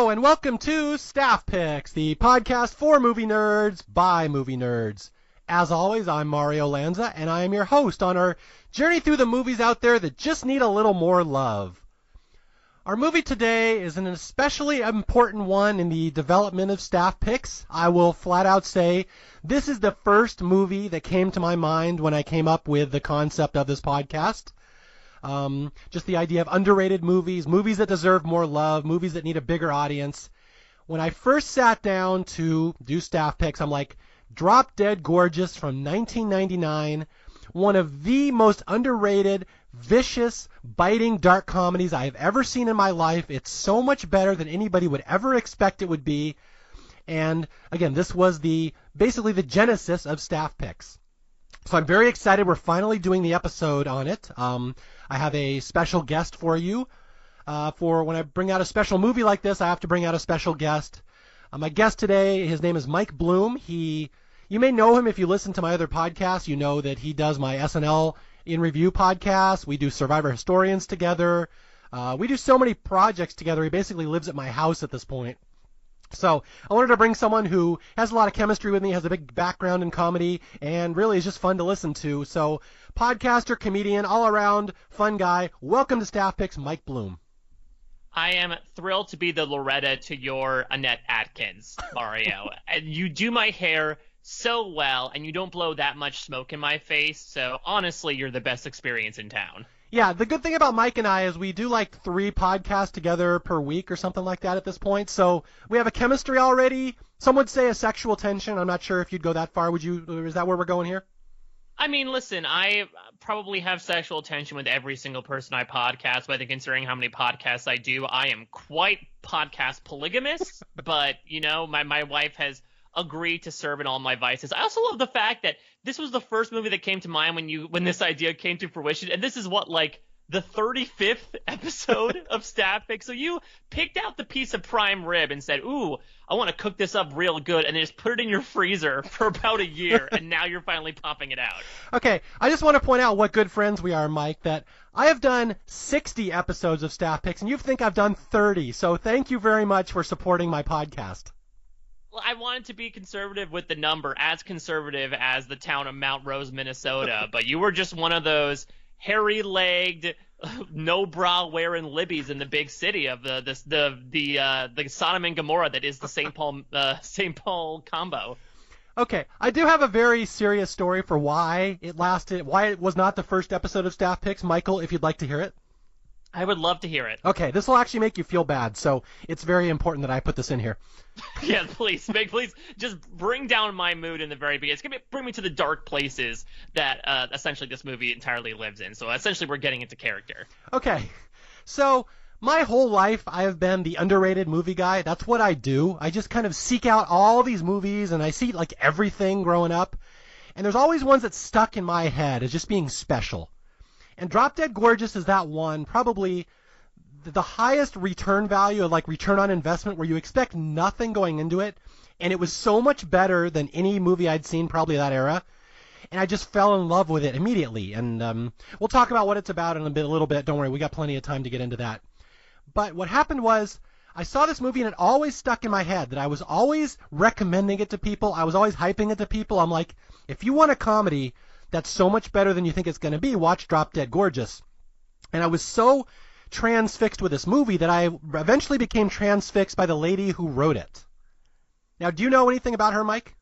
Hello, and welcome to Staff Picks, the podcast for movie nerds by movie nerds. As always, I'm Mario Lanza, and I am your host on our journey through the movies out there that just need a little more love. Our movie today is an especially important one in the development of Staff Picks. I will flat out say this is the first movie that came to my mind when I came up with the concept of this podcast. Just the idea of underrated movies, movies that deserve more love, movies that need a bigger audience. When I first sat down to do Staff Picks, I'm like, Drop Dead Gorgeous from 1999, one of the most underrated, vicious, biting, dark comedies I have ever seen in my life. It's so much better than anybody would ever expect it would be. And again, this was basically the genesis of Staff Picks. So I'm very excited. We're finally doing the episode on it. I have a special guest for you. For when I bring out a special movie like this, I have to bring out a special guest. My guest today, his name is Mike Bloom. You may know him if you listen to my other podcasts. You know that he does my SNL in Review podcast. We do Survivor Historians together. We do so many projects together. He basically lives at my house at this point. So I wanted to bring someone who has a lot of chemistry with me, has a big background in comedy, and really is just fun to listen to. So podcaster, comedian, all-around fun guy. Welcome to Staff Picks, Mike Bloom. I am thrilled to be the Loretta to your Annette Atkins, Mario. And you do my hair so well, and you don't blow that much smoke in my face. So honestly, you're the best experience in town. Yeah, the good thing about Mike and I is we do like 3 podcasts together per week or something like that at this point. So we have a chemistry already. Some would say a sexual tension. I'm not sure if you'd go that far. Is that where we're going here? I mean, listen, I probably have sexual tension with every single person I podcast, but I think considering how many podcasts I do, I am quite podcast polygamous. But, you know, my wife has agreed to serve in all my vices. I also love the fact that this was the first movie that came to mind when this idea came to fruition, and this is like the 35th episode of Staff Picks. So you picked out the piece of prime rib and said, ooh, I want to cook this up real good, and then just put it in your freezer for about a year, and now you're finally popping it out. Okay, I just want to point out what good friends we are, Mike, that I have done 60 episodes of Staff Picks, and you think I've done 30, so thank you very much for supporting my podcast. Well, I wanted to be conservative with the number, as conservative as the town of Mount Rose, Minnesota, but you were just one of those hairy-legged, no-bra-wearing libbies in the big city of the Sodom and Gomorrah that is the St. Paul combo. Okay, I do have a very serious story for why it was not the first episode of Staff Picks. Michael, if you'd like to hear it. I would love to hear it. Okay, this will actually make you feel bad, so it's very important that I put this in here. Yeah, please just bring down my mood in the very beginning. It's going to bring me to the dark places that essentially this movie entirely lives in. So essentially we're getting into character. Okay, so my whole life I have been the underrated movie guy. That's what I do. I just kind of seek out all these movies, and I see like everything growing up. And there's always ones that stuck in my head as just being special. And Drop Dead Gorgeous is that one, probably the highest return value, like return on investment, where you expect nothing going into it, and it was so much better than any movie I'd seen probably that era, and I just fell in love with it immediately. And we'll talk about what it's about in a little bit. Don't worry, we got plenty of time to get into that. But what happened was I saw this movie, and it always stuck in my head that I was always recommending it to people. I was always hyping it to people. I'm like, if you want a comedy that's so much better than you think it's going to be, watch Drop Dead Gorgeous. And I was so transfixed with this movie that I eventually became transfixed by the lady who wrote it. Now, do you know anything about her, Mike?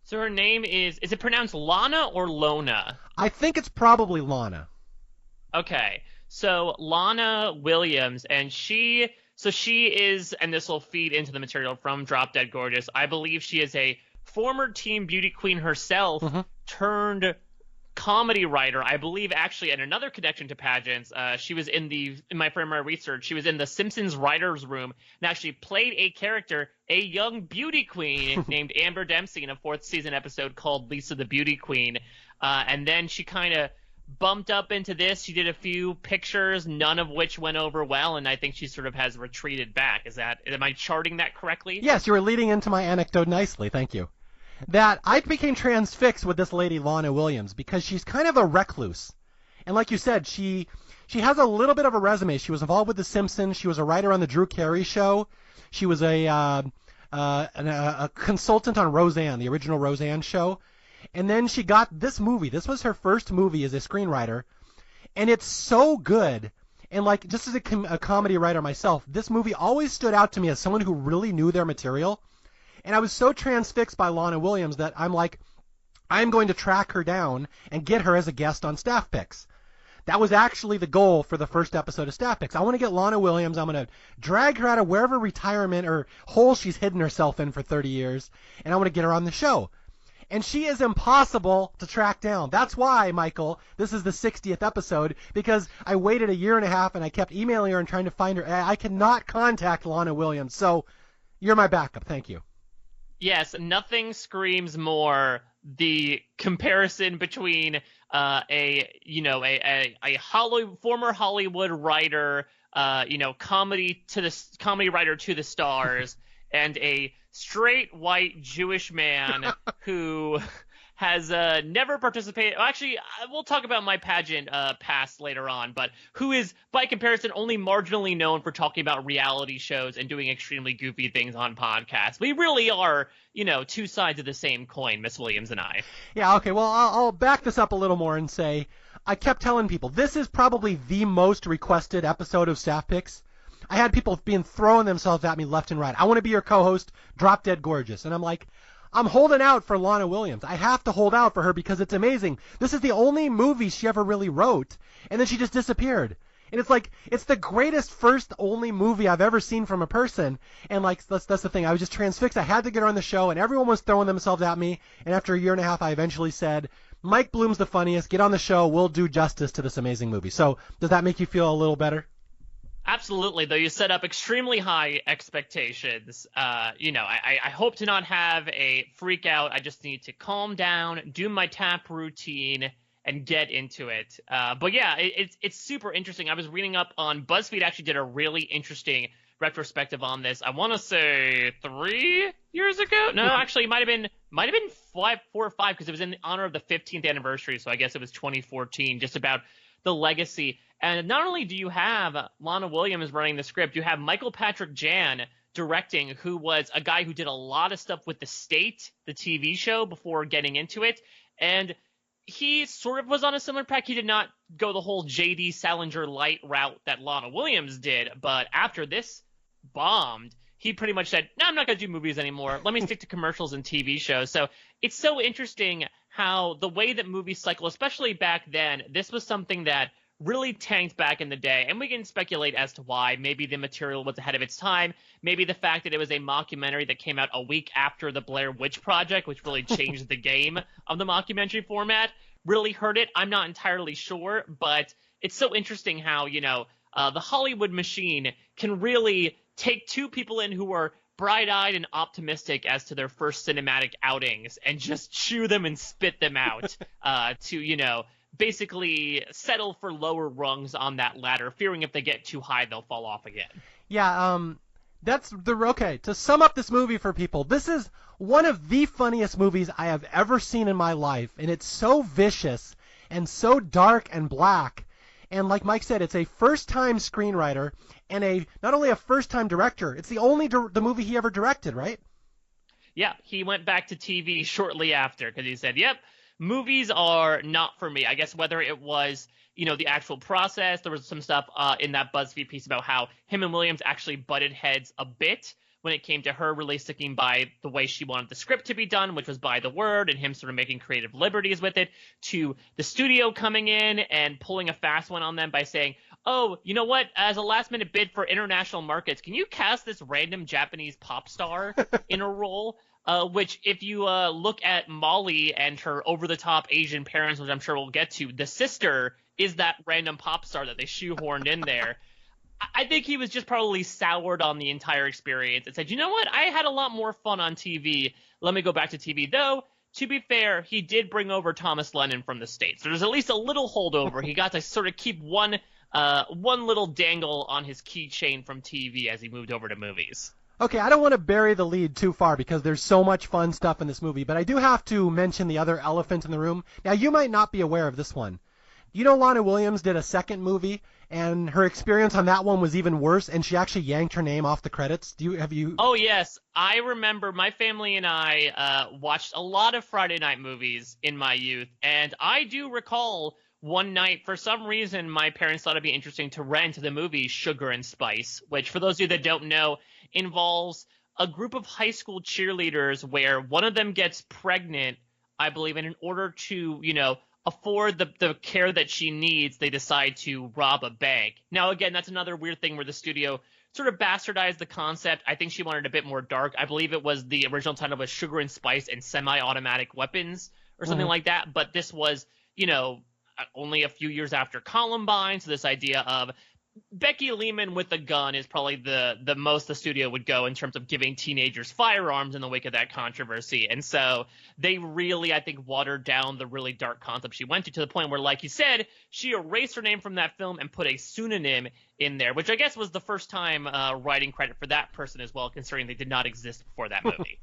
So her name is it pronounced Lana or Lona? I think it's probably Lana. Okay, so Lana Williams, and she is, and this will feed into the material from Drop Dead Gorgeous, I believe she is a former teen beauty queen herself, turned comedy writer. I believe actually, and another connection to pageants, she was in my research, she was in the Simpsons writers' room and actually played a character, a young beauty queen named Amber Dempsey in a 4th season episode called Lisa the Beauty Queen. And then she kind of bumped up into this. She did a few pictures, none of which went over well, and I think she sort of has retreated back. Am I charting that correctly? Yes, you were leading into my anecdote nicely. Thank you. That I became transfixed with this lady, Lana Williams, because she's kind of a recluse. And like you said, she she has a little bit of a resume. She was involved with The Simpsons. She was a writer on the Drew Carey Show. She was a consultant on Roseanne, the original Roseanne show. And then she got this movie. This was her first movie as a screenwriter. And it's so good. And like, just as a comedy writer myself, this movie always stood out to me as someone who really knew their material. And I was so transfixed by Lana Williams that I'm like, I'm going to track her down and get her as a guest on Staff Picks. That was actually the goal for the first episode of Staff Picks. I want to get Lana Williams. I'm going to drag her out of wherever retirement or hole she's hidden herself in for 30 years, and I want to get her on the show. And she is impossible to track down. That's why, Michael, this is the 60th episode, because I waited a year and a half and I kept emailing her and trying to find her. I cannot contact Lana Williams, so you're my backup. Thank you. Yes, nothing screams more the comparison between a former Hollywood writer, comedy writer to the stars, and a straight white Jewish man who has never participated. Actually, we'll talk about my pageant past later on, but who is, by comparison, only marginally known for talking about reality shows and doing extremely goofy things on podcasts. We really are, two sides of the same coin, Miss Williams and I. Yeah, okay, well, I'll back this up a little more and say, I kept telling people, this is probably the most requested episode of Staff Picks. I had people throwing themselves at me left and right. I want to be your co-host, Drop Dead Gorgeous. And I'm like, I'm holding out for Lana Williams. I have to hold out for her because it's amazing. This is the only movie she ever really wrote, and then she just disappeared. And it's like, it's the greatest first only movie I've ever seen from a person. And like, that's the thing. I was just transfixed. I had to get her on the show, and everyone was throwing themselves at me. And after a year and a half, I eventually said, Mike Bloom's the funniest. Get on the show. We'll do justice to this amazing movie. So does that make you feel a little better? Absolutely, though you set up extremely high expectations. I hope to not have a freak out. I just need to calm down, do my tap routine, and get into it. But yeah, it's super interesting. I was reading up on BuzzFeed. Actually did a really interesting retrospective on this. I want to say 3 years ago. No, actually, it might have been 4 or 5 because it was in honor of the 15th anniversary. So I guess it was 2014. Just about the legacy. And not only do you have Lana Williams running the script, you have Michael Patrick Jan directing, who was a guy who did a lot of stuff with The State, the TV show, before getting into it. And he sort of was on a similar track. He did not go the whole J.D. Salinger light route that Lana Williams did. But after this bombed, he pretty much said, no, I'm not going to do movies anymore. Let me stick to commercials and TV shows. So it's so interesting how the way that movies cycle, especially back then, this was something that really tanked back in the day, and we can speculate as to why. Maybe the material was ahead of its time. Maybe the fact that it was a mockumentary that came out a week after the Blair Witch Project, which really changed the game of the mockumentary format, really hurt it. I'm not entirely sure, but it's so interesting how, the Hollywood machine can really take two people in who are bright-eyed and optimistic as to their first cinematic outings and just chew them and spit them out to, basically settle for lower rungs on that ladder, fearing if they get too high, they'll fall off again. Yeah, okay. To sum up this movie for people, this is one of the funniest movies I have ever seen in my life, and it's so vicious and so dark and black. And like Mike said, it's a first-time screenwriter and not only a first-time director, it's the only the movie he ever directed, right? Yeah, he went back to TV shortly after because he said, yep, movies are not for me. I guess whether it was, the actual process, there was some stuff in that BuzzFeed piece about how him and Williams actually butted heads a bit when it came to her really sticking by the way she wanted the script to be done, which was by the word, and him sort of making creative liberties with it, to the studio coming in and pulling a fast one on them by saying, oh, you know what, as a last-minute bid for international markets, can you cast this random Japanese pop star in a role? Which, if you look at Molly and her over-the-top Asian parents, which I'm sure we'll get to, the sister is that random pop star that they shoehorned in there. I think he was just probably soured on the entire experience and said, you know what, I had a lot more fun on TV. Let me go back to TV. Though, to be fair, he did bring over Thomas Lennon from the States. So there's at least a little holdover. He got to sort of keep one little dangle on his keychain from TV as he moved over to movies. Okay, I don't want to bury the lead too far because there's so much fun stuff in this movie, but I do have to mention the other elephant in the room. Now, you might not be aware of this one. You know, Lana Williams did a second movie, and her experience on that one was even worse, and she actually yanked her name off the credits. Have you? Oh yes, I remember my family and I watched a lot of Friday night movies in my youth, and I do recall one night, for some reason, my parents thought it'd be interesting to rent the movie Sugar and Spice, which, for those of you that don't know, involves a group of high school cheerleaders where one of them gets pregnant, I believe, and in order to, afford the care that she needs, they decide to rob a bank. Now, again, that's another weird thing where the studio sort of bastardized the concept. I think she wanted a bit more dark. I believe it was the original title was Sugar and Spice and Semi-Automatic Weapons or something like that. But this was, only a few years after Columbine. So this idea of Becky Lehman with a gun is probably the most the studio would go in terms of giving teenagers firearms in the wake of that controversy. And so they really, I think, watered down the really dark concept she went to the point where, like you said, she erased her name from that film and put a pseudonym in there, which I guess was the first time writing credit for that person as well, considering they did not exist before that movie.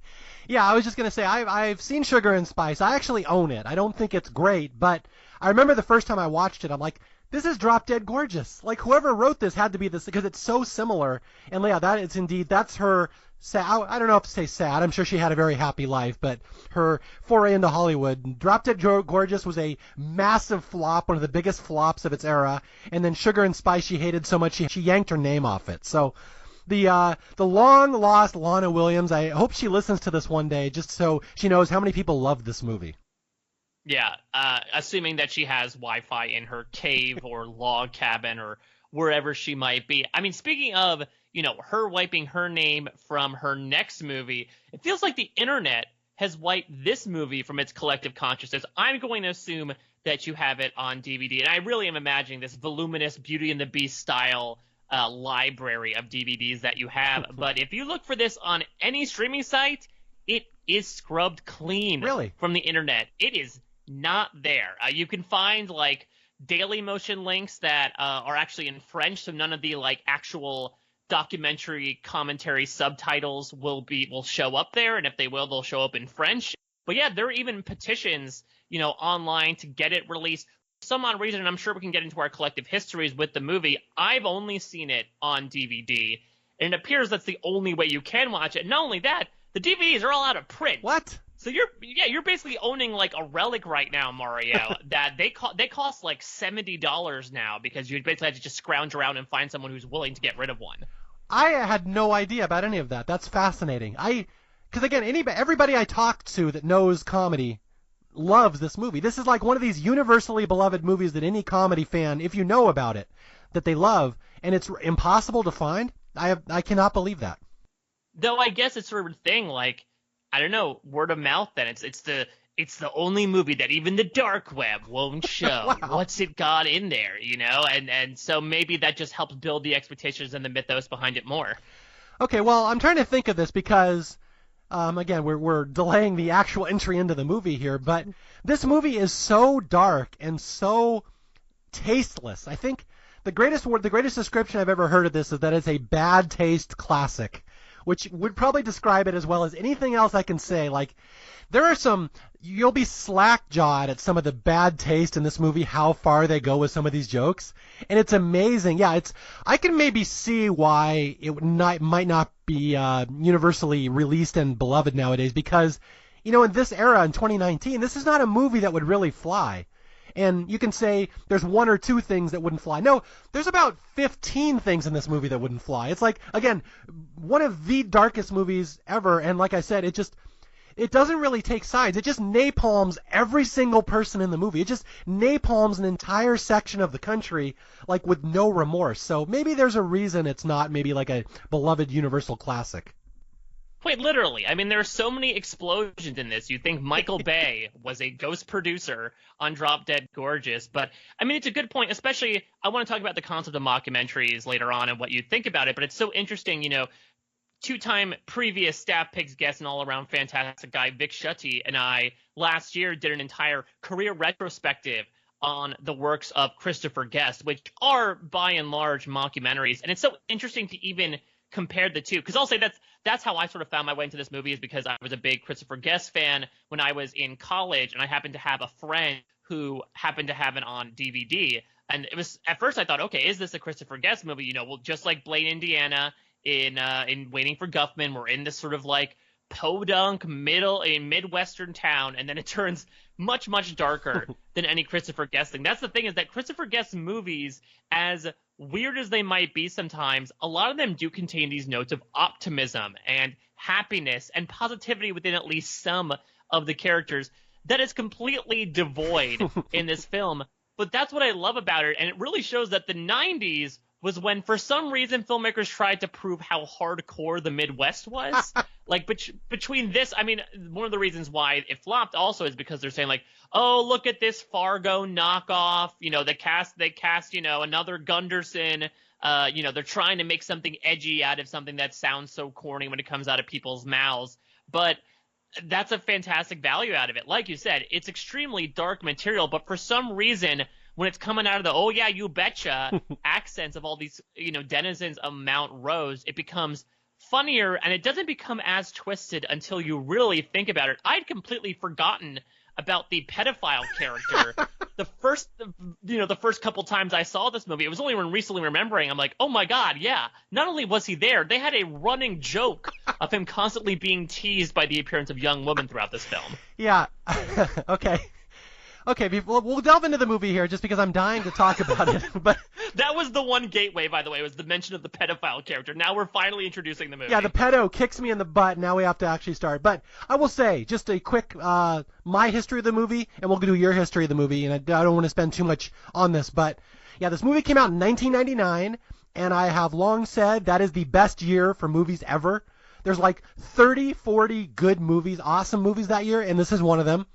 Yeah, I was just going to say, I've seen Sugar and Spice. I actually own it. I don't think it's great, but I remember the first time I watched it, I'm like, this is drop dead gorgeous. Like, whoever wrote this had to be this, because it's so similar. And yeah, that's her sad. I don't know if to say sad. I'm sure she had a very happy life, but her foray into Hollywood. Drop Dead Gorgeous was a massive flop, one of the biggest flops of its era. And then Sugar and Spice she hated so much she yanked her name off it. So the long lost Lana Williams, I hope she listens to this one day just so she knows how many people love this movie. Yeah, assuming that she has Wi-Fi in her cave or log cabin or wherever she might be. I mean, speaking of, her wiping her name from her next movie, it feels like the internet has wiped this movie from its collective consciousness. I'm going to assume that you have it on DVD, and I really am imagining this voluminous Beauty and the Beast style library of DVDs that you have. But if you look for this on any streaming site, it is scrubbed clean from the internet. It is not there. You can find like Daily Motion links that are actually in French, so none of the like actual documentary commentary subtitles will show up there, and if they will, they'll show up in French. But yeah, there are even petitions, online to get it released. For some odd reason, and I'm sure we can get into our collective histories with the movie, I've only seen it on DVD, and it appears that's the only way you can watch it. Not only that, the DVDs are all out of print. What? So you're basically owning like a relic right now, Mario. That they cost like $70 now because you basically have to just scrounge around and find someone who's willing to get rid of one. I had no idea about any of that. That's fascinating. Because again, everybody I talked to that knows comedy loves this movie. This is like one of these universally beloved movies that any comedy fan, if you know about it, that they love, and it's impossible to find. I cannot believe that. Though I guess it's sort of a thing like, I don't know, word of mouth. Then it's the only movie that even the dark web won't show. Wow. What's it got in there, and so maybe that just helps build the expectations and the mythos behind it more. Okay, well, I'm trying to think of this because, again, we're delaying the actual entry into the movie here, but this movie is so dark and so tasteless. I think the greatest description I've ever heard of this is that it's a bad taste classic, which would probably describe it as well as anything else I can say. Like, you'll be slack-jawed at some of the bad taste in this movie, how far they go with some of these jokes, and it's amazing. Yeah, I can maybe see why it might not be universally released and beloved nowadays, because, in this era, in 2019, this is not a movie that would really fly. And you can say there's one or two things that wouldn't fly. No, there's about 15 things in this movie that wouldn't fly. It's like, again, one of the darkest movies ever. And like I said, it doesn't really take sides. It just napalms every single person in the movie. It just napalms an entire section of the country, like, with no remorse. So maybe there's a reason it's not maybe like a beloved universal classic. Wait, literally. I mean, there are so many explosions in this. You'd think Michael Bay was a ghost producer on Drop Dead Gorgeous. But, I mean, it's a good point, especially I want to talk about the concept of mockumentaries later on and what you think about it. But it's so interesting, two-time previous Staff Pigs guest and all-around fantastic guy Vic Schutte and I last year did an entire career retrospective on the works of Christopher Guest, which are, by and large, mockumentaries. And it's so interesting to even compare the two, because I'll say that's how I sort of found my way into this movie, is because I was a big Christopher Guest fan when I was in college, and I happened to have a friend who happened to have it on DVD. And it was, at first I thought, okay, is this a Christopher Guest movie? You know, well, just like Blaine, Indiana in Waiting for Guffman, we're in this sort of like podunk Midwestern town, and then it turns much, much darker than any Christopher Guest thing. That's the thing, is that Christopher Guest movies, as weird as they might be sometimes, a lot of them do contain these notes of optimism and happiness and positivity within at least some of the characters that is completely devoid in this film. But that's what I love about it, and it really shows that the 90s was when, for some reason, filmmakers tried to prove how hardcore the Midwest was. Like, between this, I mean, one of the reasons why it flopped also is because they're saying, like, oh, look at this Fargo knockoff. You know, they cast, you know, another Gunderson. You know, they're trying to make something edgy out of something that sounds so corny when it comes out of people's mouths. But that's a fantastic value out of it. Like you said, it's extremely dark material, but for some reason, when it's coming out of the, oh yeah, you betcha, accents of all these, you know, denizens of Mount Rose, it becomes funnier, and it doesn't become as twisted until you really think about it. I'd completely forgotten about the pedophile character. The first couple times I saw this movie, it was only when recently remembering, I'm like, oh my god, yeah, not only was he there, they had a running joke of him constantly being teased by the appearance of young women throughout this film. Yeah. Okay, we'll delve into the movie here just because I'm dying to talk about it. But that was the one gateway, by the way, was the mention of the pedophile character. Now we're finally introducing the movie. Yeah, the pedo kicks me in the butt. Now we have to actually start. But I will say, just a quick my history of the movie, and we'll do your history of the movie. And I don't want to spend too much on this, but yeah, this movie came out in 1999, and I have long said that is the best year for movies ever. There's like 30, 40 good movies, awesome movies that year, and this is one of them.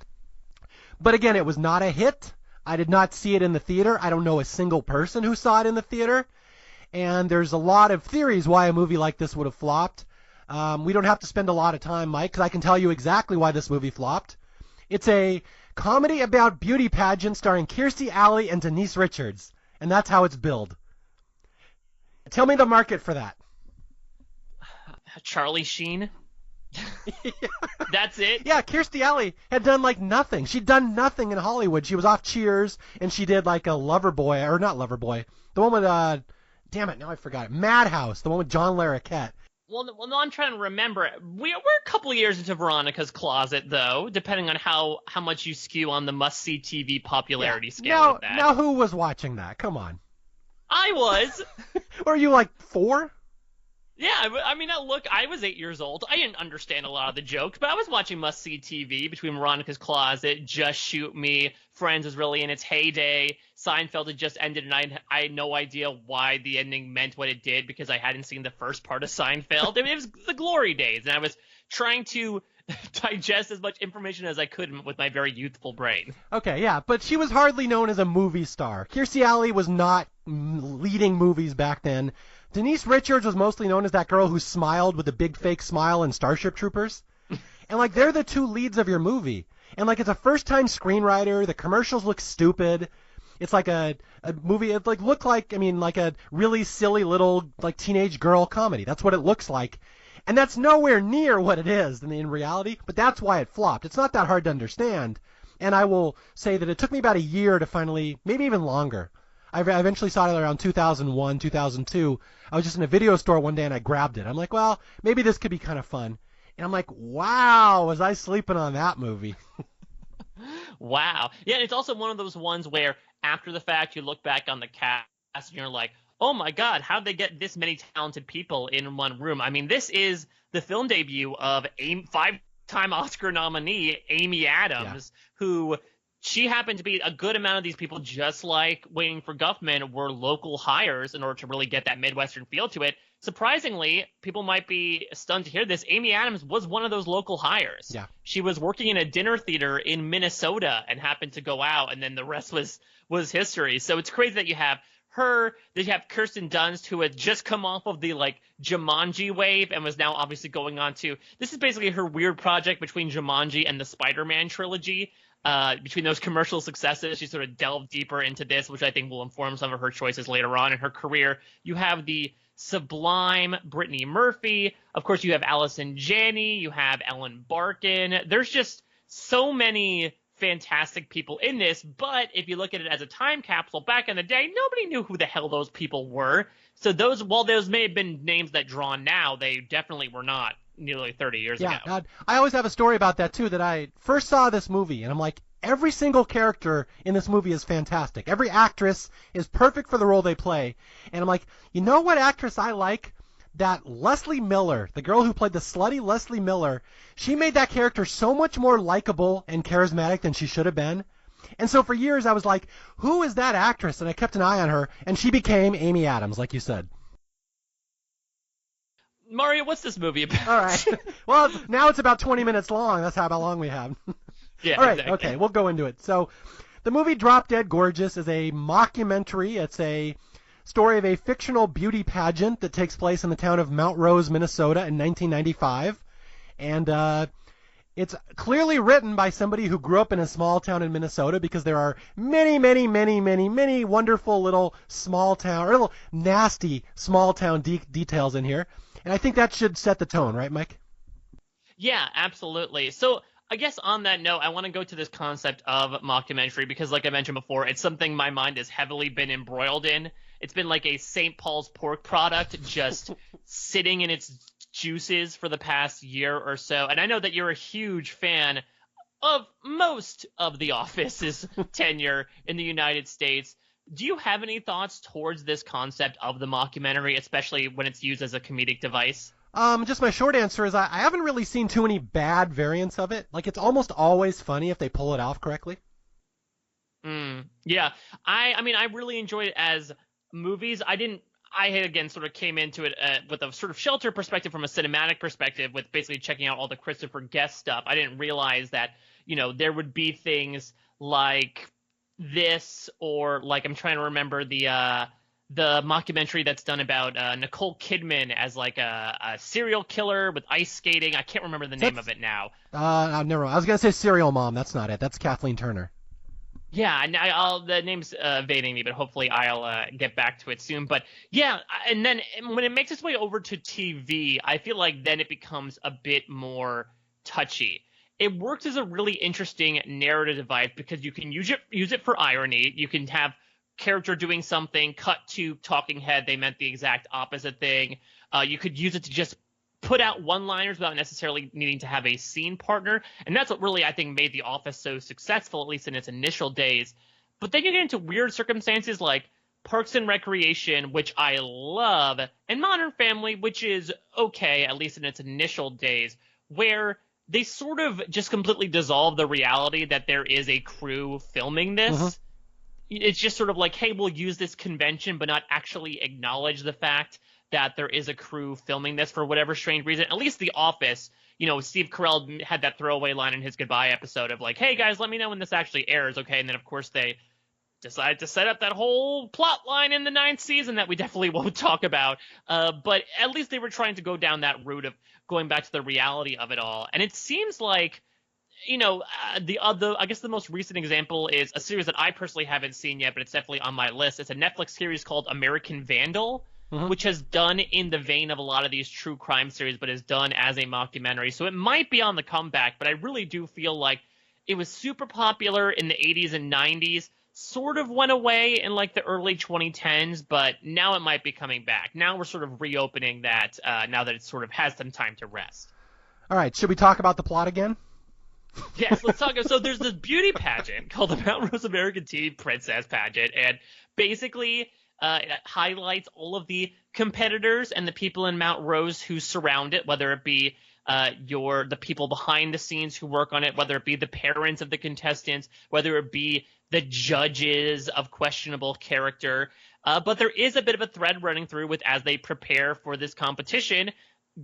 But again, it was not a hit. I did not see it in the theater. I don't know a single person who saw it in the theater. And there's a lot of theories why a movie like this would have flopped. We don't have to spend a lot of time, Mike, because I can tell you exactly why this movie flopped. It's a comedy about beauty pageants starring Kirstie Alley and Denise Richards. And that's how it's billed. Tell me the market for that. Charlie Sheen? That's it? Yeah, Kirstie Alley had done like nothing. She'd done nothing in Hollywood. She was off Cheers, and she did like a Loverboy, or not Loverboy, the one with, damn it, now I forgot it, Madhouse, the one with John Larroquette. Well, no, I'm trying to remember. We're a couple of years into Veronica's Closet, though, depending on how much you skew on the must-see TV popularity scale with that. Now who was watching that? Come on. I was. Were you like 4? Yeah, I mean, look, I was 8 years old. I didn't understand a lot of the jokes, but I was watching must-see TV between Veronica's Closet, Just Shoot Me, Friends was really in its heyday, Seinfeld had just ended, and I had no idea why the ending meant what it did because I hadn't seen the first part of Seinfeld. I mean, it was the glory days, and I was trying to digest as much information as I could with my very youthful brain. Okay, yeah, but she was hardly known as a movie star. Kirstie Alley was not leading movies back then. Denise Richards was mostly known as that girl who smiled with a big fake smile in Starship Troopers. And, like, they're the two leads of your movie. And, like, it's a first-time screenwriter. The commercials look stupid. It's like a movie. It, like, looked like, I mean, like a really silly little, like, teenage girl comedy. That's what it looks like. And that's nowhere near what it is in reality. But that's why it flopped. It's not that hard to understand. And I will say that it took me about a year to finally, maybe even longer. I eventually saw it around 2001, 2002. I was just in a video store one day and I grabbed it. I'm like, well, maybe this could be kind of fun. And I'm like, wow, was I sleeping on that movie? Wow. Yeah, and it's also one of those ones where after the fact you look back on the cast and you're like, oh my god, how'd they get this many talented people in one room? I mean, this is the film debut of a 5-time Oscar nominee, Amy Adams, who... She happened to be a good amount of these people, just like Waiting for Guffman, were local hires in order to really get that Midwestern feel to it. Surprisingly, people might be stunned to hear this. Amy Adams was one of those local hires. Yeah. She was working in a dinner theater in Minnesota and happened to go out, and then the rest was history. So it's crazy that you have her, that you have Kirsten Dunst, who had just come off of the like Jumanji wave and was now obviously going on to, this is basically her weird project between Jumanji and the Spider-Man trilogy. Between those commercial successes, she sort of delved deeper into this, which I think will inform some of her choices later on in her career. You have the sublime Brittany Murphy. Of course, you have Allison Janney. You have Ellen Barkin. There's just so many fantastic people in this, but if you look at it as a time capsule, back in the day, nobody knew who the hell those people were. So while those may have been names that draw now, they definitely were not nearly 30 years ago. Yeah, I always have a story about that too, that I first saw this movie, and I'm like, every single character in this movie is fantastic. Every actress is perfect for the role they play. And I'm like, you know what actress I like? That Leslie Miller, the girl who played the slutty Leslie Miller, she made that character so much more likable and charismatic than she should have been. And so for years I was like, who is that actress? And I kept an eye on her, and she became Amy Adams, like you said. Mario, what's this movie about? All right. Well, now it's about 20 minutes long. That's how long we have. Yeah, all right, exactly. Okay, we'll go into it. So the movie Drop Dead Gorgeous is a mockumentary. It's a story of a fictional beauty pageant that takes place in the town of Mount Rose, Minnesota in 1995. And it's clearly written by somebody who grew up in a small town in Minnesota, because there are many, many, many, many, many wonderful little small town, or little nasty small town details in here. And I think that should set the tone, right, Mike? Yeah, absolutely. So I guess on that note, I want to go to this concept of mockumentary because, like I mentioned before, it's something my mind has heavily been embroiled in. It's been like a St. Paul's pork product just sitting in its juices for the past year or so. And I know that you're a huge fan of most of The Office's tenure in the United States. Do you have any thoughts towards this concept of the mockumentary, especially when it's used as a comedic device? Just my short answer is I haven't really seen too many bad variants of it. Like, it's almost always funny if they pull it off correctly. Yeah. I mean, I really enjoyed it as movies. I had, again, sort of came into it with a sort of shelter perspective from a cinematic perspective with basically checking out all the Christopher Guest stuff. I didn't realize that, there would be things like this, or like, I'm trying to remember the mockumentary that's done about Nicole Kidman as like a serial killer with ice skating. I can't remember the name of it now. Never mind. I was going to say Serial Mom. That's not it. That's Kathleen Turner. Yeah, and the name's evading me, but hopefully I'll get back to it soon. But yeah, and then when it makes its way over to TV, I feel like then it becomes a bit more touchy. It works as a really interesting narrative device because you can use it for irony. You can have character doing something, cut to talking head, they meant the exact opposite thing. You could use it to just put out one-liners without necessarily needing to have a scene partner, and that's what really, I think, made The Office so successful, at least in its initial days. But then you get into weird circumstances like Parks and Recreation, which I love, and Modern Family, which is okay, at least in its initial days, where they sort of just completely dissolve the reality that there is a crew filming this. Mm-hmm. It's just sort of like, hey, we'll use this convention, but not actually acknowledge the fact that there is a crew filming this for whatever strange reason. At least The Office, Steve Carell had that throwaway line in his goodbye episode of like, hey, guys, let me know when this actually airs, okay? And then, of course, they decided to set up that whole plot line in the 9th season that we definitely won't talk about. But at least they were trying to go down that route of going back to the reality of it all. And it seems like, I guess the most recent example is a series that I personally haven't seen yet, but it's definitely on my list. It's a Netflix series called American Vandal, which has done in the vein of a lot of these true crime series, but is done as a mockumentary. So it might be on the comeback, but I really do feel like it was super popular in the 80s and 90s, sort of went away in like the early 2010s, but now it might be coming back. Now we're sort of reopening that now that it sort of has some time to rest. All right, should we talk about the plot again? Yes, let's talk. So there's this beauty pageant called the Mount Rose American Teen Princess Pageant, and basically it highlights all of the competitors and the people in Mount Rose who surround it, whether it be the people behind the scenes who work on it, whether it be the parents of the contestants, whether it be the judges of questionable character. But there is a bit of a thread running through with as they prepare for this competition.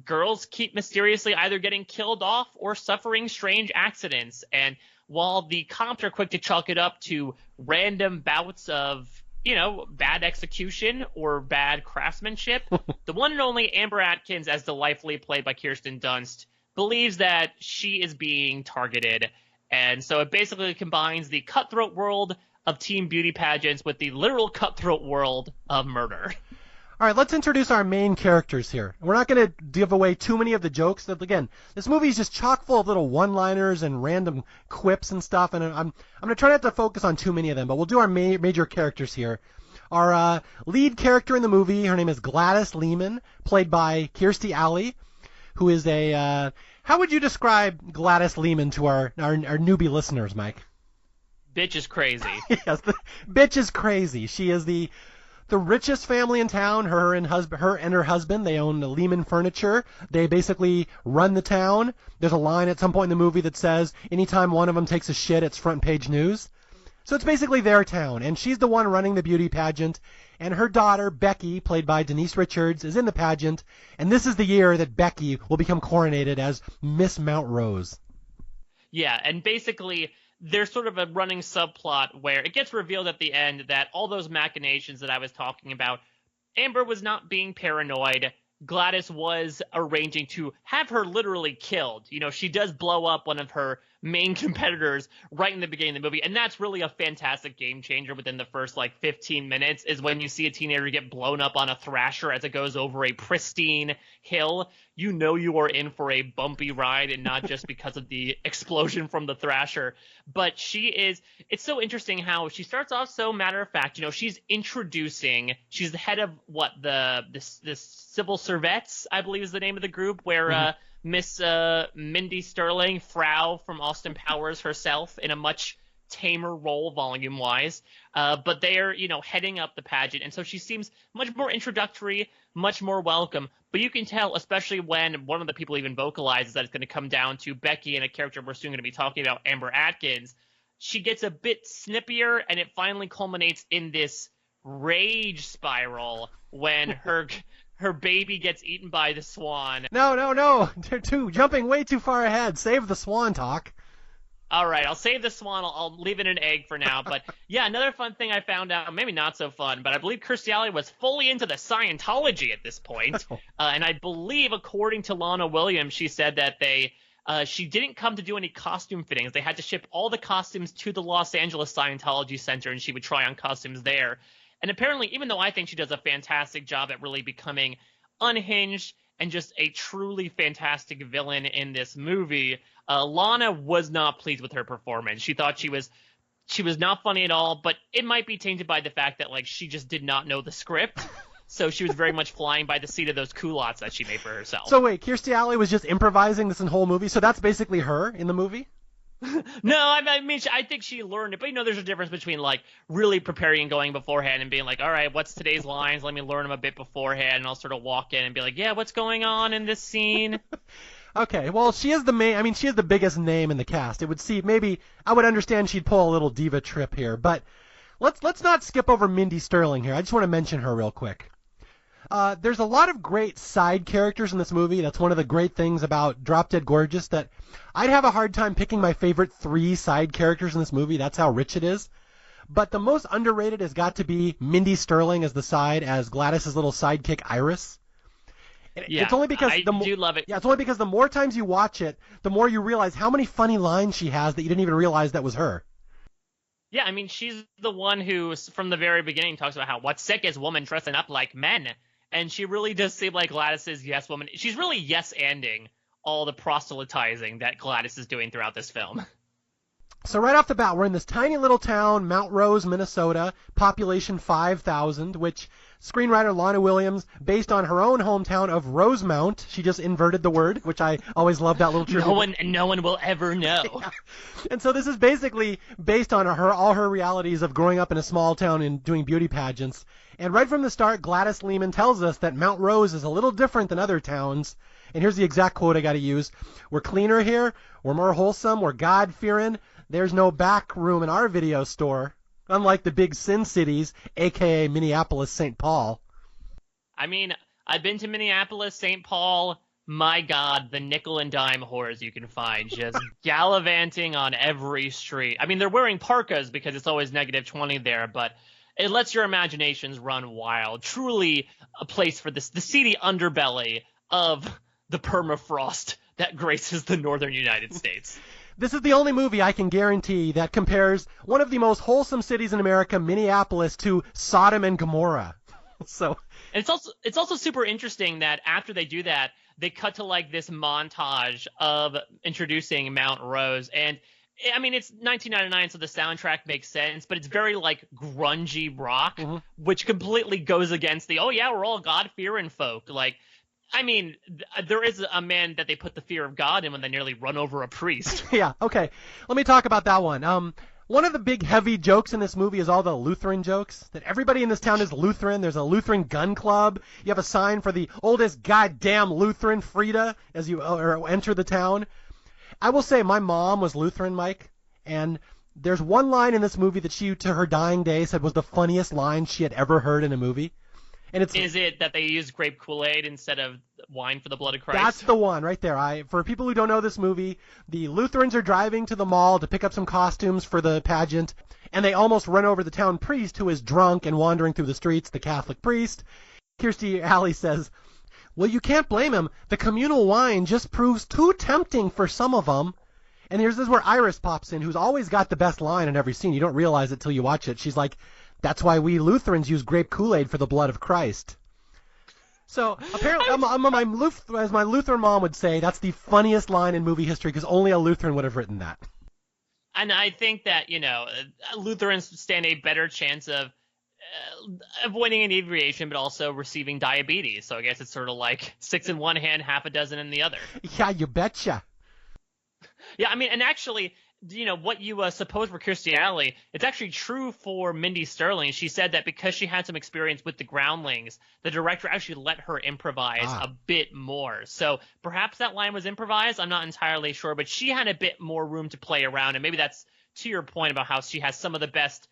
Girls keep mysteriously either getting killed off or suffering strange accidents. And while the cops are quick to chalk it up to random bouts of, bad execution or bad craftsmanship, the one and only Amber Atkins, as delightfully played by Kirsten Dunst, believes that she is being targeted. And so it basically combines the cutthroat world of teen beauty pageants with the literal cutthroat world of murder. All right, let's introduce our main characters here. We're not going to give away too many of the jokes. Again, this movie is just chock full of little one-liners and random quips and stuff, and I'm going to try not to focus on too many of them, but we'll do our major characters here. Our lead character in the movie, her name is Gladys Lehman, played by Kirstie Alley, who is a... how would you describe Gladys Lehman to our newbie listeners, Mike? Bitch is crazy. Yes, the bitch is crazy. She is the richest family in town. Her and her husband, they own the Lehman Furniture. They basically run the town. There's a line at some point in the movie that says, anytime one of them takes a shit, it's front page news. So it's basically their town, and she's the one running the beauty pageant, and her daughter, Becky, played by Denise Richards, is in the pageant, and this is the year that Becky will become coronated as Miss Mount Rose. Yeah, and basically there's sort of a running subplot where it gets revealed at the end that all those machinations that I was talking about, Amber was not being paranoid. Gladys was arranging to have her literally killed. You know, she does blow up one of her main competitors right in the beginning of the movie, and that's really a fantastic game changer within the first, 15 minutes, is when you see a teenager get blown up on a thrasher as it goes over a pristine hill. You know you are in for a bumpy ride, and not just because of the explosion from the thrasher. But it's so interesting how she starts off so matter-of-fact. You know, she's the head of the Civil Servettes, I believe is the name of the group, where Miss Mindy Sterling, Frau from Austin Powers herself, in a much tamer role volume-wise. But they are, heading up the pageant, and so she seems much more introductory, much more welcome. But you can tell, especially when one of the people even vocalizes that it's going to come down to Becky and a character we're soon going to be talking about, Amber Atkins, she gets a bit snippier, and it finally culminates in this rage spiral when her baby gets eaten by the swan. No. They're jumping way too far ahead. Save the swan talk. All right, I'll save the swan. I'll leave it an egg for now. But yeah, another fun thing I found out, maybe not so fun, but I believe Kirstie Alley was fully into the Scientology at this point. And I believe, according to Lana Williams, she said that she didn't come to do any costume fittings. They had to ship all the costumes to the Los Angeles Scientology Center, and she would try on costumes there. And apparently, even though I think she does a fantastic job at really becoming unhinged and just a truly fantastic villain in this movie, Lana was not pleased with her performance. She thought she was not funny at all, but it might be tainted by the fact that she just did not know the script. So she was very much flying by the seat of those culottes that she made for herself. So wait, Kirstie Alley was just improvising this whole movie? So that's basically her in the movie? No, I mean, I think she learned it. But, there's a difference between, really preparing and going beforehand and being like, all right, what's today's lines? Let me learn them a bit beforehand. And I'll sort of walk in and be like, yeah, what's going on in this scene? Okay, well, she is the biggest name in the cast. It would seem, maybe, I would understand she'd pull a little diva trip here. But let's not skip over Mindy Sterling here. I just want to mention her real quick. There's a lot of great side characters in this movie. That's one of the great things about Drop Dead Gorgeous, that I'd have a hard time picking my favorite 3 side characters in this movie. That's how rich it is. But the most underrated has got to be Mindy Sterling as Gladys's little sidekick Iris. Yeah, it's only because I do love it. Yeah, it's only because the more times you watch it, the more you realize how many funny lines she has that you didn't even realize that was her. Yeah, I mean, she's the one who, from the very beginning, talks about how what's sick is women dressing up like men. And she really does seem like Gladys's yes woman. She's really yes-anding all the proselytizing that Gladys is doing throughout this film. So right off the bat, we're in this tiny little town, Mount Rose, Minnesota, population 5,000, which screenwriter Lana Williams, based on her own hometown of Rosemount, she just inverted the word, which I always love that little trivia. No one will ever know. Yeah. And so this is basically based on all her realities of growing up in a small town and doing beauty pageants. And right from the start, Gladys Lehman tells us that Mount Rose is a little different than other towns. And here's the exact quote I got to use. We're cleaner here. We're more wholesome. We're God-fearing. There's no back room in our video store, unlike the big sin cities, a.k.a. Minneapolis, St. Paul. I mean, I've been to Minneapolis, St. Paul. My God, the nickel and dime whores you can find just gallivanting on every street. I mean, they're wearing parkas because it's always -20 there, but it lets your imaginations run wild. Truly a place for the seedy underbelly of the permafrost that graces the northern United States. This is the only movie I can guarantee that compares one of the most wholesome cities in America, Minneapolis, to Sodom and Gomorrah. So And it's also super interesting that after they do that, they cut to like this montage of introducing Mount Rose. And I mean, it's 1999, so the soundtrack makes sense, but it's very like grungy rock, Mm-hmm. which completely goes against the, oh yeah, we're all God-fearing folk. Like, I mean, there is a man that they put the fear of God in when they nearly run over a priest. Yeah, okay. Let me talk about that one. One of the big heavy jokes in this movie is all the Lutheran jokes. That everybody in this town is Lutheran. There's a Lutheran gun club. You have a sign for the oldest goddamn Lutheran, Frida, as you enter the town. I will say my mom was Lutheran, Mike, and there's one line in this movie that she, to her dying day, said was the funniest line she had ever heard in a movie. And it's, Is it that they use grape Kool-Aid instead of wine for the blood of Christ? that's the one right there. For people who don't know this movie, the Lutherans are driving to the mall to pick up some costumes for the pageant, and they almost run over the town priest who is drunk and wandering through the streets, the Catholic priest. Kirstie Alley says, well, you can't blame him. The communal wine just proves too tempting for some of them. And this is where Iris pops in, who's always got the best line in every scene. You don't realize it till you watch it. She's like, that's why we Lutherans use grape Kool-Aid for the blood of Christ. So apparently, as my Lutheran mom would say, that's the funniest line in movie history because only a Lutheran would have written that. And I think that, Lutherans stand a better chance of avoiding inebriation, but also receiving diabetes. So I guess it's sort of like 6 in one hand, half a dozen in the other. Yeah, you betcha. Yeah, I mean, and actually, what you suppose for Kirstie Alley, it's actually true for Mindy Sterling. She said that because she had some experience with the Groundlings, the director actually let her improvise a bit more. So perhaps that line was improvised. I'm not entirely sure, but she had a bit more room to play around. And maybe that's to your point about how she has some of the best.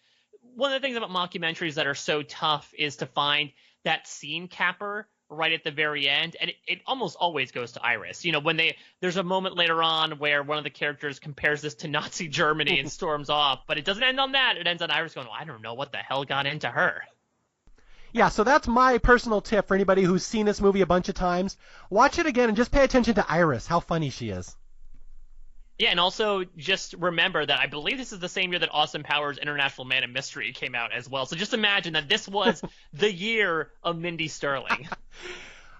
One of the things about mockumentaries that are so tough is to find that scene capper right at the very end, and it almost always goes to Iris. When there's a moment later on where one of the characters compares this to Nazi Germany and storms off, but it doesn't end on that. It ends on Iris going, well, I don't know what the hell got into her. Yeah, so that's my personal tip for anybody who's seen this movie a bunch of times. Watch it again and just pay attention to Iris, how funny she is. Yeah, and also just remember that I believe this is the same year that Austin Powers' International Man of Mystery came out as well. So just imagine that this was the year of Mindy Sterling.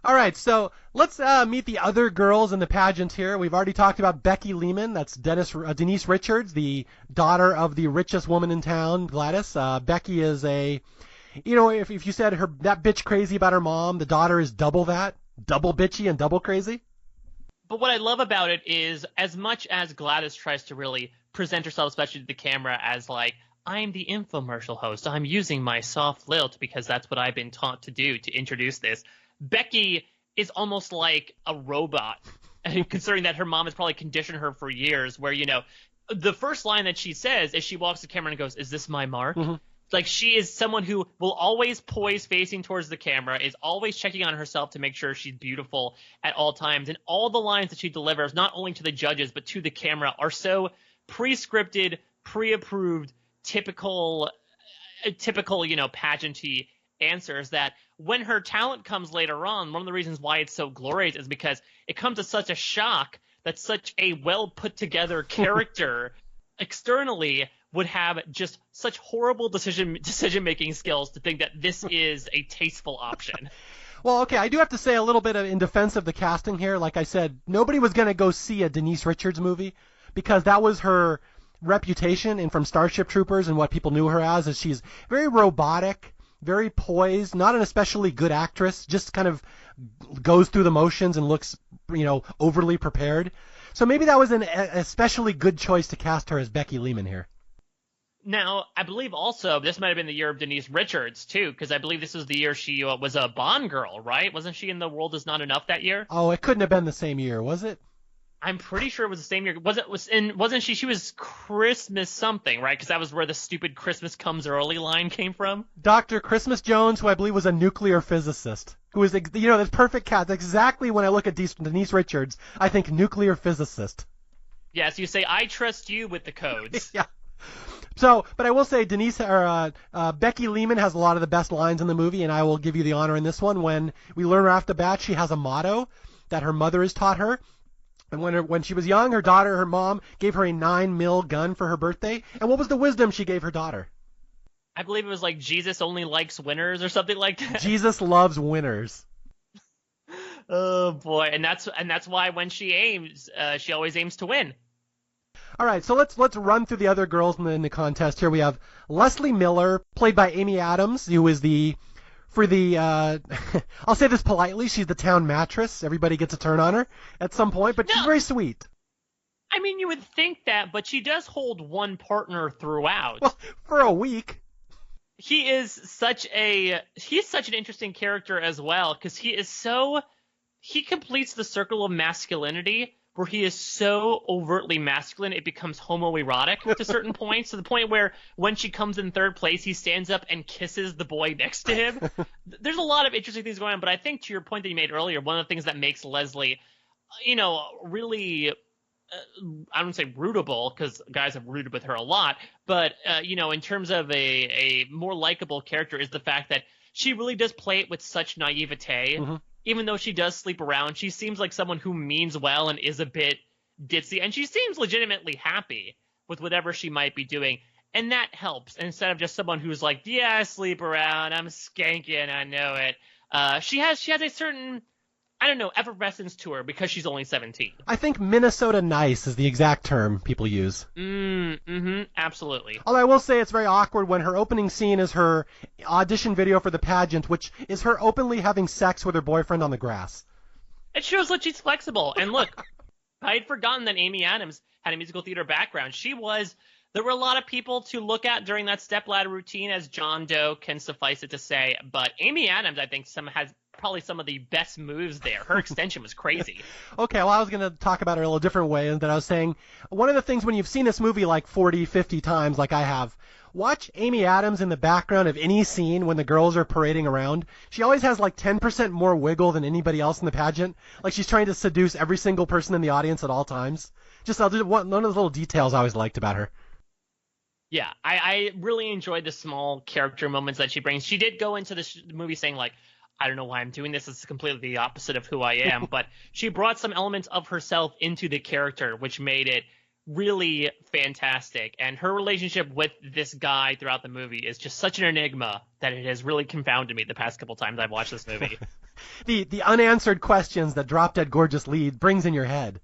All right, so let's meet the other girls in the pageant here. We've already talked about Becky Lehman. That's Denise Richards, the daughter of the richest woman in town, Gladys. Becky is if you said that bitch crazy about her mom, the daughter is double that, double bitchy and double crazy. But what I love about it is, as much as Gladys tries to really present herself, especially to the camera, as like, I'm the infomercial host, I'm using my soft lilt because that's what I've been taught to do to introduce this, Becky is almost like a robot, considering that her mom has probably conditioned her for years, where, the first line that she says is she walks to the camera and goes, is this my mark? Mm-hmm. Like, she is someone who will always poise facing towards the camera, is always checking on herself to make sure she's beautiful at all times. And all the lines that she delivers, not only to the judges, but to the camera, are so pre-scripted, pre-approved, typical, pageanty answers that when her talent comes later on, one of the reasons why it's so glorious is because it comes as such a shock that such a well-put-together character externally would have just such horrible decision-making skills to think that this is a tasteful option. Well, okay, I do have to say a little bit in defense of the casting here. Like I said, nobody was going to go see a Denise Richards movie because that was her reputation and from Starship Troopers and what people knew her as, is she's very robotic, very poised, not an especially good actress, just kind of goes through the motions and looks, overly prepared. So maybe that was an especially good choice to cast her as Becky Lehman here. Now, I believe also this might have been the year of Denise Richards, too, because I believe this was the year she was a Bond girl, right? Wasn't she in The World Is Not Enough that year? Oh, it couldn't have been the same year, was it? I'm pretty sure it was the same year. Wasn't she? She was Christmas something, right? Because that was where the stupid Christmas Comes Early line came from. Dr. Christmas Jones, who I believe was a nuclear physicist, who was, this perfect cat. That's exactly when I look at Denise Richards, I think nuclear physicist. Yes, you say, I trust you with the codes. Yeah. So, but I will say Becky Lehman has a lot of the best lines in the movie, and I will give you the honor in this one. When we learn right off the bat, she has a motto that her mother has taught her. And when she was young, her mom, gave her a 9mm gun for her birthday. And what was the wisdom she gave her daughter? I believe it was like Jesus only likes winners or something like that. Jesus loves winners. Oh boy, and that's why when she aims, she always aims to win. All right, so let's run through the other girls in the contest here. We have Leslie Miller, played by Amy Adams, who is I'll say this politely, she's the town mattress. Everybody gets a turn on her at some point, but she's very sweet. I mean, you would think that, but she does hold one partner throughout. Well, for a week. He's such an interesting character as well, because he completes the circle of masculinity where he is so overtly masculine it becomes homoerotic to certain points, to the point where when she comes in third place, he stands up and kisses the boy next to him. There's a lot of interesting things going on, but I think to your point that you made earlier, one of the things that makes Leslie, really, I wouldn't say rootable, because guys have rooted with her a lot, but, in terms of a more likable character, is the fact that she really does play it with such naivete. Mm-hmm. Even though she does sleep around, she seems like someone who means well and is a bit ditzy, and she seems legitimately happy with whatever she might be doing, and that helps, instead of just someone who's like, yeah, I sleep around, I'm skanking, I know it. She has a certain, I don't know, effervescence to her because she's only 17. I think Minnesota nice is the exact term people use. Absolutely. Although I will say it's very awkward when her opening scene is her audition video for the pageant, which is her openly having sex with her boyfriend on the grass. It shows that she's flexible. And look, I had forgotten that Amy Adams had a musical theater background. There were a lot of people to look at during that stepladder routine, as John Doe can suffice it to say. But Amy Adams, I think, has probably some of the best moves there. Her extension was crazy. Okay, well, I was going to talk about her a little different way, and that I was saying, one of the things when you've seen this movie like 40, 50 times, like I have, watch Amy Adams in the background of any scene when the girls are parading around. She always has like 10% more wiggle than anybody else in the pageant. Like she's trying to seduce every single person in the audience at all times. Just one of those little details I always liked about her. Yeah, I really enjoyed the small character moments that she brings. She did go into this movie saying, like, I don't know why I'm doing this. It's completely the opposite of who I am. But she brought some elements of herself into the character, which made it really fantastic. And her relationship with this guy throughout the movie is just such an enigma that it has really confounded me the past couple times I've watched this movie. The unanswered questions that Drop Dead Gorgeous lead brings in your head.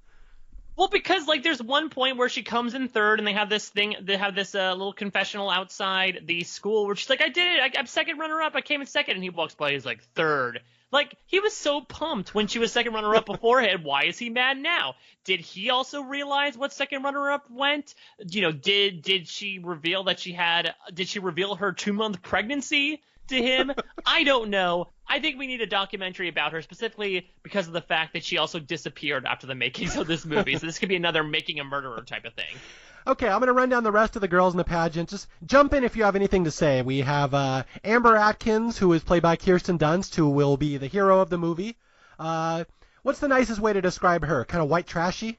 Well, because, like, there's one point where she comes in third, and they have this little confessional outside the school where she's like, I did it, I'm second runner-up, I came in second, and he walks by, he's like, third. Like, he was so pumped when she was second runner-up beforehand, why is he mad now? Did he also realize what second runner-up went? Did she reveal did she reveal her 2-month pregnancy to him? I don't know. I think we need a documentary about her, specifically because of the fact that she also disappeared after the makings of this movie. So this could be another Making a Murderer type of thing. Okay, I'm going to run down the rest of the girls in the pageant. Just jump in if you have anything to say. We have Amber Atkins, who is played by Kirsten Dunst, who will be the hero of the movie. What's the nicest way to describe her? Kind of white trashy?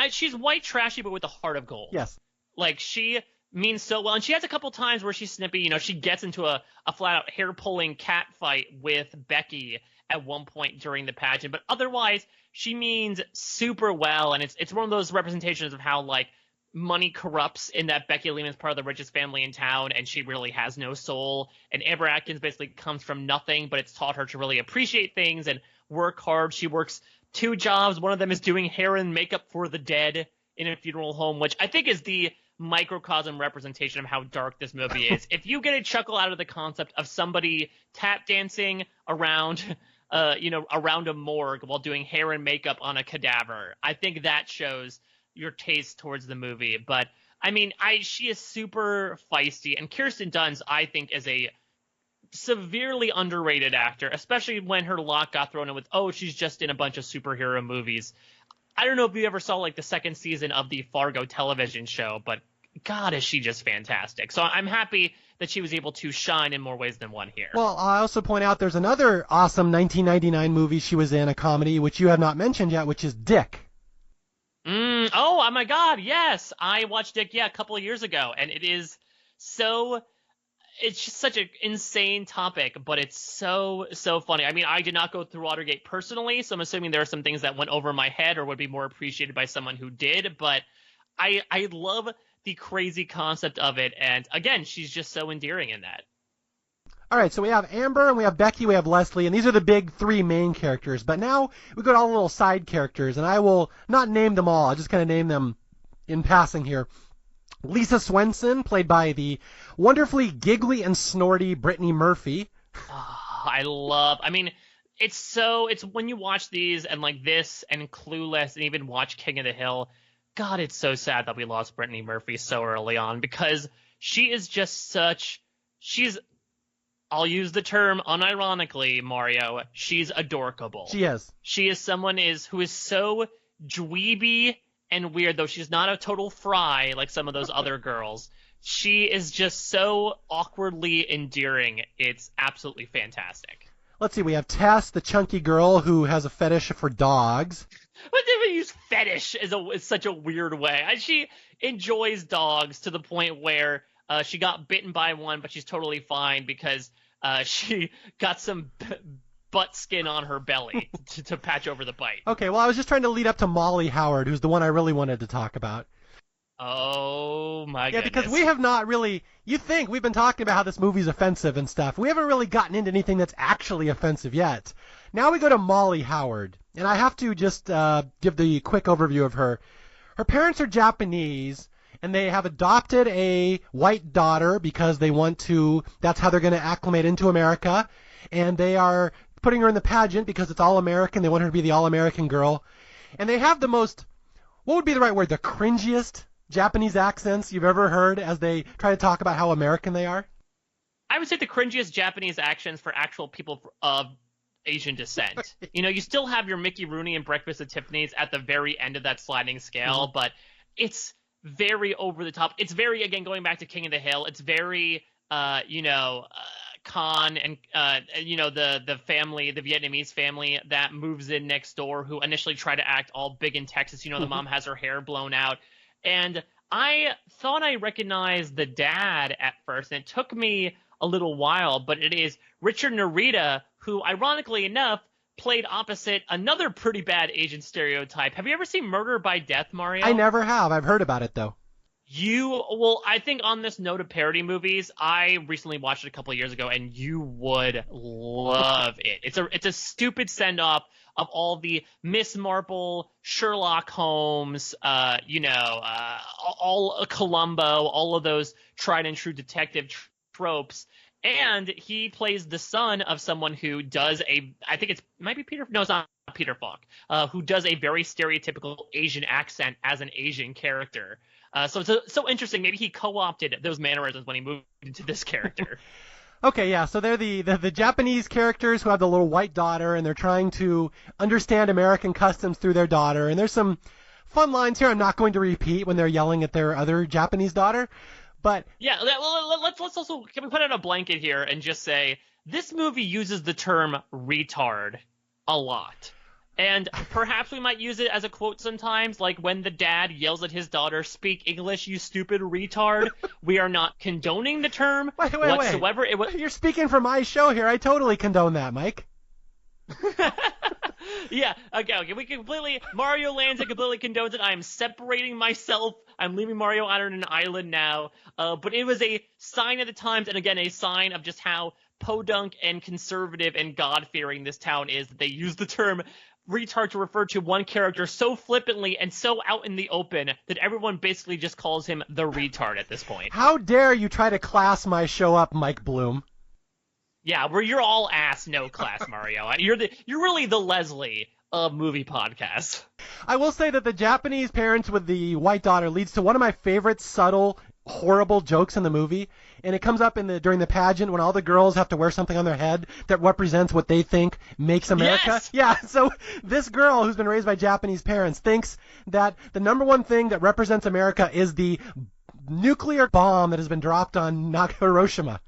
She's white trashy, but with a heart of gold. Yes. Like, she means so well, and she has a couple times where she's snippy. She gets into a flat-out hair-pulling cat fight with Becky at one point during the pageant, but otherwise she means super well, and it's one of those representations of how, like, money corrupts, in that Becky Lehman's part of the richest family in town, and she really has no soul, and Amber Atkins basically comes from nothing, but it's taught her to really appreciate things and work hard. She works 2 jobs. One of them is doing hair and makeup for the dead in a funeral home, which I think is the microcosm representation of how dark this movie is. If you get a chuckle out of the concept of somebody tap dancing around a morgue while doing hair and makeup on a cadaver, I think that shows your taste towards the movie. But I mean, she is super feisty, and Kirsten Dunst, I think, is a severely underrated actor, especially when her lot got thrown in with, she's just in a bunch of superhero movies. I don't know if you ever saw, like, the second season of the Fargo television show, but God, is she just fantastic. So I'm happy that she was able to shine in more ways than one here. Well, I also point out there's another awesome 1999 movie she was in, a comedy, which you have not mentioned yet, which is Dick. Oh my God, yes. I watched Dick, a couple of years ago, and it's just such an insane topic, but it's so funny. I mean, I did not go through Watergate personally, so I'm assuming there are some things that went over my head or would be more appreciated by someone who did, but I love the crazy concept of it. And again, she's just so endearing in that. All right, so we have Amber, and we have Becky, we have Leslie, and these are the big three main characters. But now we go to all the little side characters, and I will not name them all. I'll just kind of name them in passing here. Lisa Swenson, played by the wonderfully giggly and snorty Brittany Murphy. I mean, it's when you watch these and like this and Clueless and even watch King of the Hill, God, it's so sad that we lost Brittany Murphy so early on, because she is just I'll use the term unironically, Mario, she's adorkable. She is. She is someone who is so dweeby and weird, though she's not a total fry like some of those other girls. She is just so awkwardly endearing. It's absolutely fantastic. Let's see, we have Tess, the chunky girl who has a fetish for dogs. But they use fetish is such a weird way. She enjoys dogs to the point where she got bitten by one, but she's totally fine because she got some butt skin on her belly to patch over the bite. Okay, well, I was just trying to lead up to Molly Howard, who's the one I really wanted to talk about. Oh, my goodness. Yeah, because we have not really... You think we've been talking about how this movie's offensive and stuff. We haven't really gotten into anything that's actually offensive yet. Now we go to Molly Howard, and I have to just give the quick overview of her. Her parents are Japanese, and they have adopted a white daughter because they want to... That's how they're going to acclimate into America. And they are putting her in the pageant because it's all-American. They want her to be the all-American girl. And they have the most... What would be the right word? The cringiest Japanese accents you've ever heard as they try to talk about how American they are? I would say the cringiest Japanese accents for actual people of Asian descent. You know, you still have your Mickey Rooney and Breakfast at Tiffany's at the very end of that sliding scale, but it's very over the top. It's very, again, going back to King of the Hill, it's very, Khan and, the family, the Vietnamese family that moves in next door who initially try to act all big in Texas. You know, the mom has her hair blown out. And I thought I recognized the dad at first, and it took me a little while, but it is Richard Narita, who, ironically enough, played opposite another pretty bad Asian stereotype. Have you ever seen Murder by Death, Mario? I never have. I've heard about it, though. I think on this note of parody movies, I recently watched it a couple of years ago, and you would love it. It's a stupid send-off of all the Miss Marple, Sherlock Holmes, all Columbo, all of those tried and true detective tropes. And he plays the son of someone who does it's not Peter Falk, who does a very stereotypical Asian accent as an Asian character. So it's so interesting. Maybe he co-opted those mannerisms when he moved into this character. Okay, yeah, so they're the Japanese characters who have the little white daughter, and they're trying to understand American customs through their daughter. And there's some fun lines here I'm not going to repeat when they're yelling at their other Japanese daughter. But yeah, let's also, can we put out a blanket here and just say this movie uses the term retard a lot. And perhaps we might use it as a quote sometimes, like when the dad yells at his daughter, "Speak English, you stupid retard." We are not condoning the term whatsoever. Wait. You're speaking for my show here. I totally condone that, Mike. Yeah, okay. Mario Lanza completely condones it. I am separating myself. I'm leaving Mario out on an island now. But it was a sign of the times, and again, a sign of just how podunk and conservative and God-fearing this town is, that they use the term retard to refer to one character so flippantly and so out in the open that everyone basically just calls him the retard at this point. How dare you try to class my show up, Mike Bloom? Yeah, where you're all ass, no class, Mario. You're really the Leslie of movie podcasts. I will say that the Japanese parents with the white daughter leads to one of my favorite subtle, horrible jokes in the movie, and it comes up during the pageant when all the girls have to wear something on their head that represents what they think makes America. Yes! Yeah, so this girl who's been raised by Japanese parents thinks that the number one thing that represents America is the nuclear bomb that has been dropped on Hiroshima.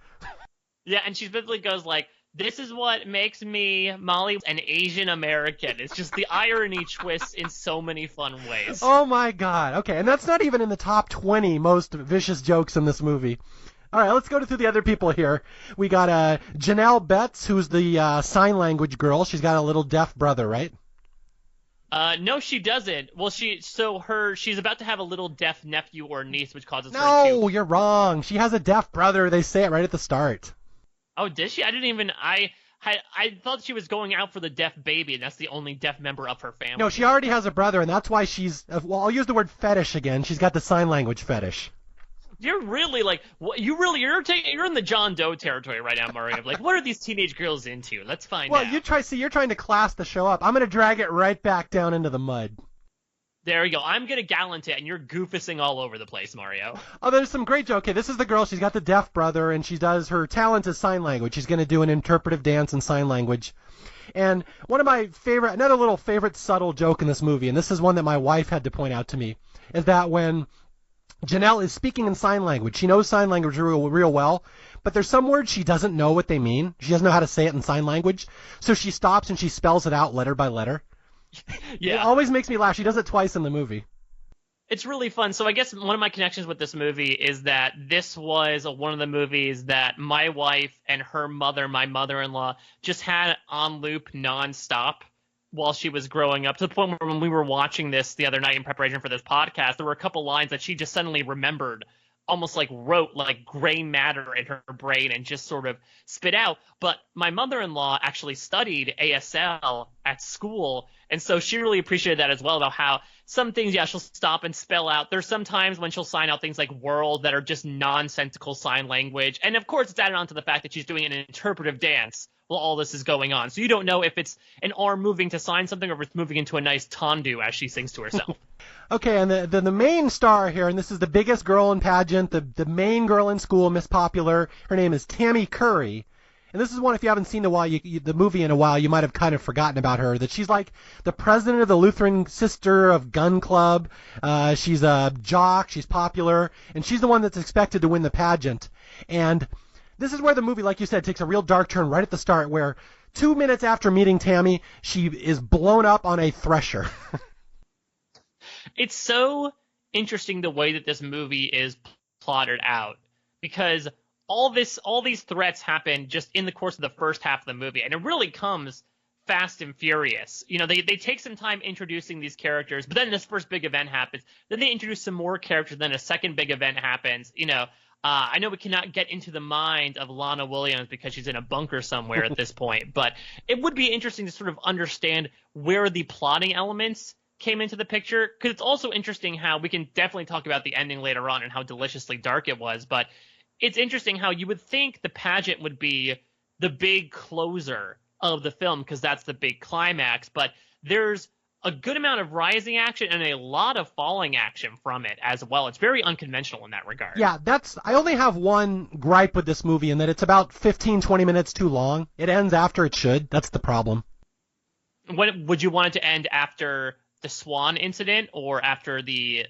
Yeah, and she basically goes like, "This is what makes me, Molly, an Asian American." It's just the irony twists in so many fun ways. Oh my god. Okay, and that's not even in the top 20 most vicious jokes in this movie. All right, let's go through the other people here. We got Janelle Betts, who's the sign language girl. She's got a little deaf brother, right? No, she doesn't. Well, she's about to have a little deaf nephew or niece, which causes her to. No, you're wrong. She has a deaf brother. They say it right at the start. Oh, did she? I didn't even. I thought she was going out for the deaf baby, and that's the only deaf member of her family. No, she already has a brother, and that's why she's. Well, I'll use the word fetish again. She's got the sign language fetish. You're really like you're in the John Doe territory right now, Mario. Like, what are these teenage girls into? Let's find out. Well, you're trying to class the show up. I'm gonna drag it right back down into the mud. There you go. I'm gonna gallant it, and you're goofusing all over the place, Mario. Oh, there's some great joke. Okay, this is the girl. She's got the deaf brother, and she does her talent is sign language. She's gonna do an interpretive dance in sign language. And one of my another little favorite subtle joke in this movie, and this is one that my wife had to point out to me, is that when Janelle is speaking in sign language, she knows sign language real well, but there's some words she doesn't know what they mean. She doesn't know how to say it in sign language, so she stops and she spells it out letter by letter. Yeah. It always makes me laugh. She does it twice in the movie. It's really fun. So I guess one of my connections with this movie is that this was one of the movies that my wife and her mother, my mother-in-law, just had on loop nonstop while she was growing up, to the point where when we were watching this the other night in preparation for this podcast, there were a couple lines that she just suddenly remembered, almost like wrote like gray matter in her brain and just sort of spit out. But my mother-in-law actually studied ASL at school, and so she really appreciated that as well, about how some things, she'll stop and spell out. There's some times when she'll sign out things like world that are just nonsensical sign language. And of course, it's added on to the fact that she's doing an interpretive dance while all this is going on. So you don't know if it's an arm moving to sign something or if it's moving into a nice tendu as she sings to herself. Okay, and the main star here, and this is the biggest girl in pageant, the main girl in school, Miss Popular. Her name is Tammy Curry. And this is one, if you haven't seen the movie in a while, you might have kind of forgotten about her, that she's like the president of the Lutheran Sister of Gun Club. She's a jock, she's popular, and she's the one that's expected to win the pageant. And this is where the movie, like you said, takes a real dark turn right at the start, where 2 minutes after meeting Tammy, she is blown up on a thresher. It's so interesting the way that this movie is plotted out, because all these threats happen just in the course of the first half of the movie, and it really comes fast and furious. You know, they take some time introducing these characters, but then this first big event happens. Then they introduce some more characters, then a second big event happens. You know, I know we cannot get into the mind of Lana Williams because she's in a bunker somewhere at this point, but it would be interesting to sort of understand where the plotting elements came into the picture, because it's also interesting how we can definitely talk about the ending later on and how deliciously dark it was, but it's interesting how you would think the pageant would be the big closer of the film because that's the big climax, but there's a good amount of rising action and a lot of falling action from it as well. It's very unconventional in that regard. Yeah, I only have one gripe with this movie, in that it's about 15, 20 minutes too long. It ends after it should. That's the problem. When would you want it to end? After the Swan incident or after the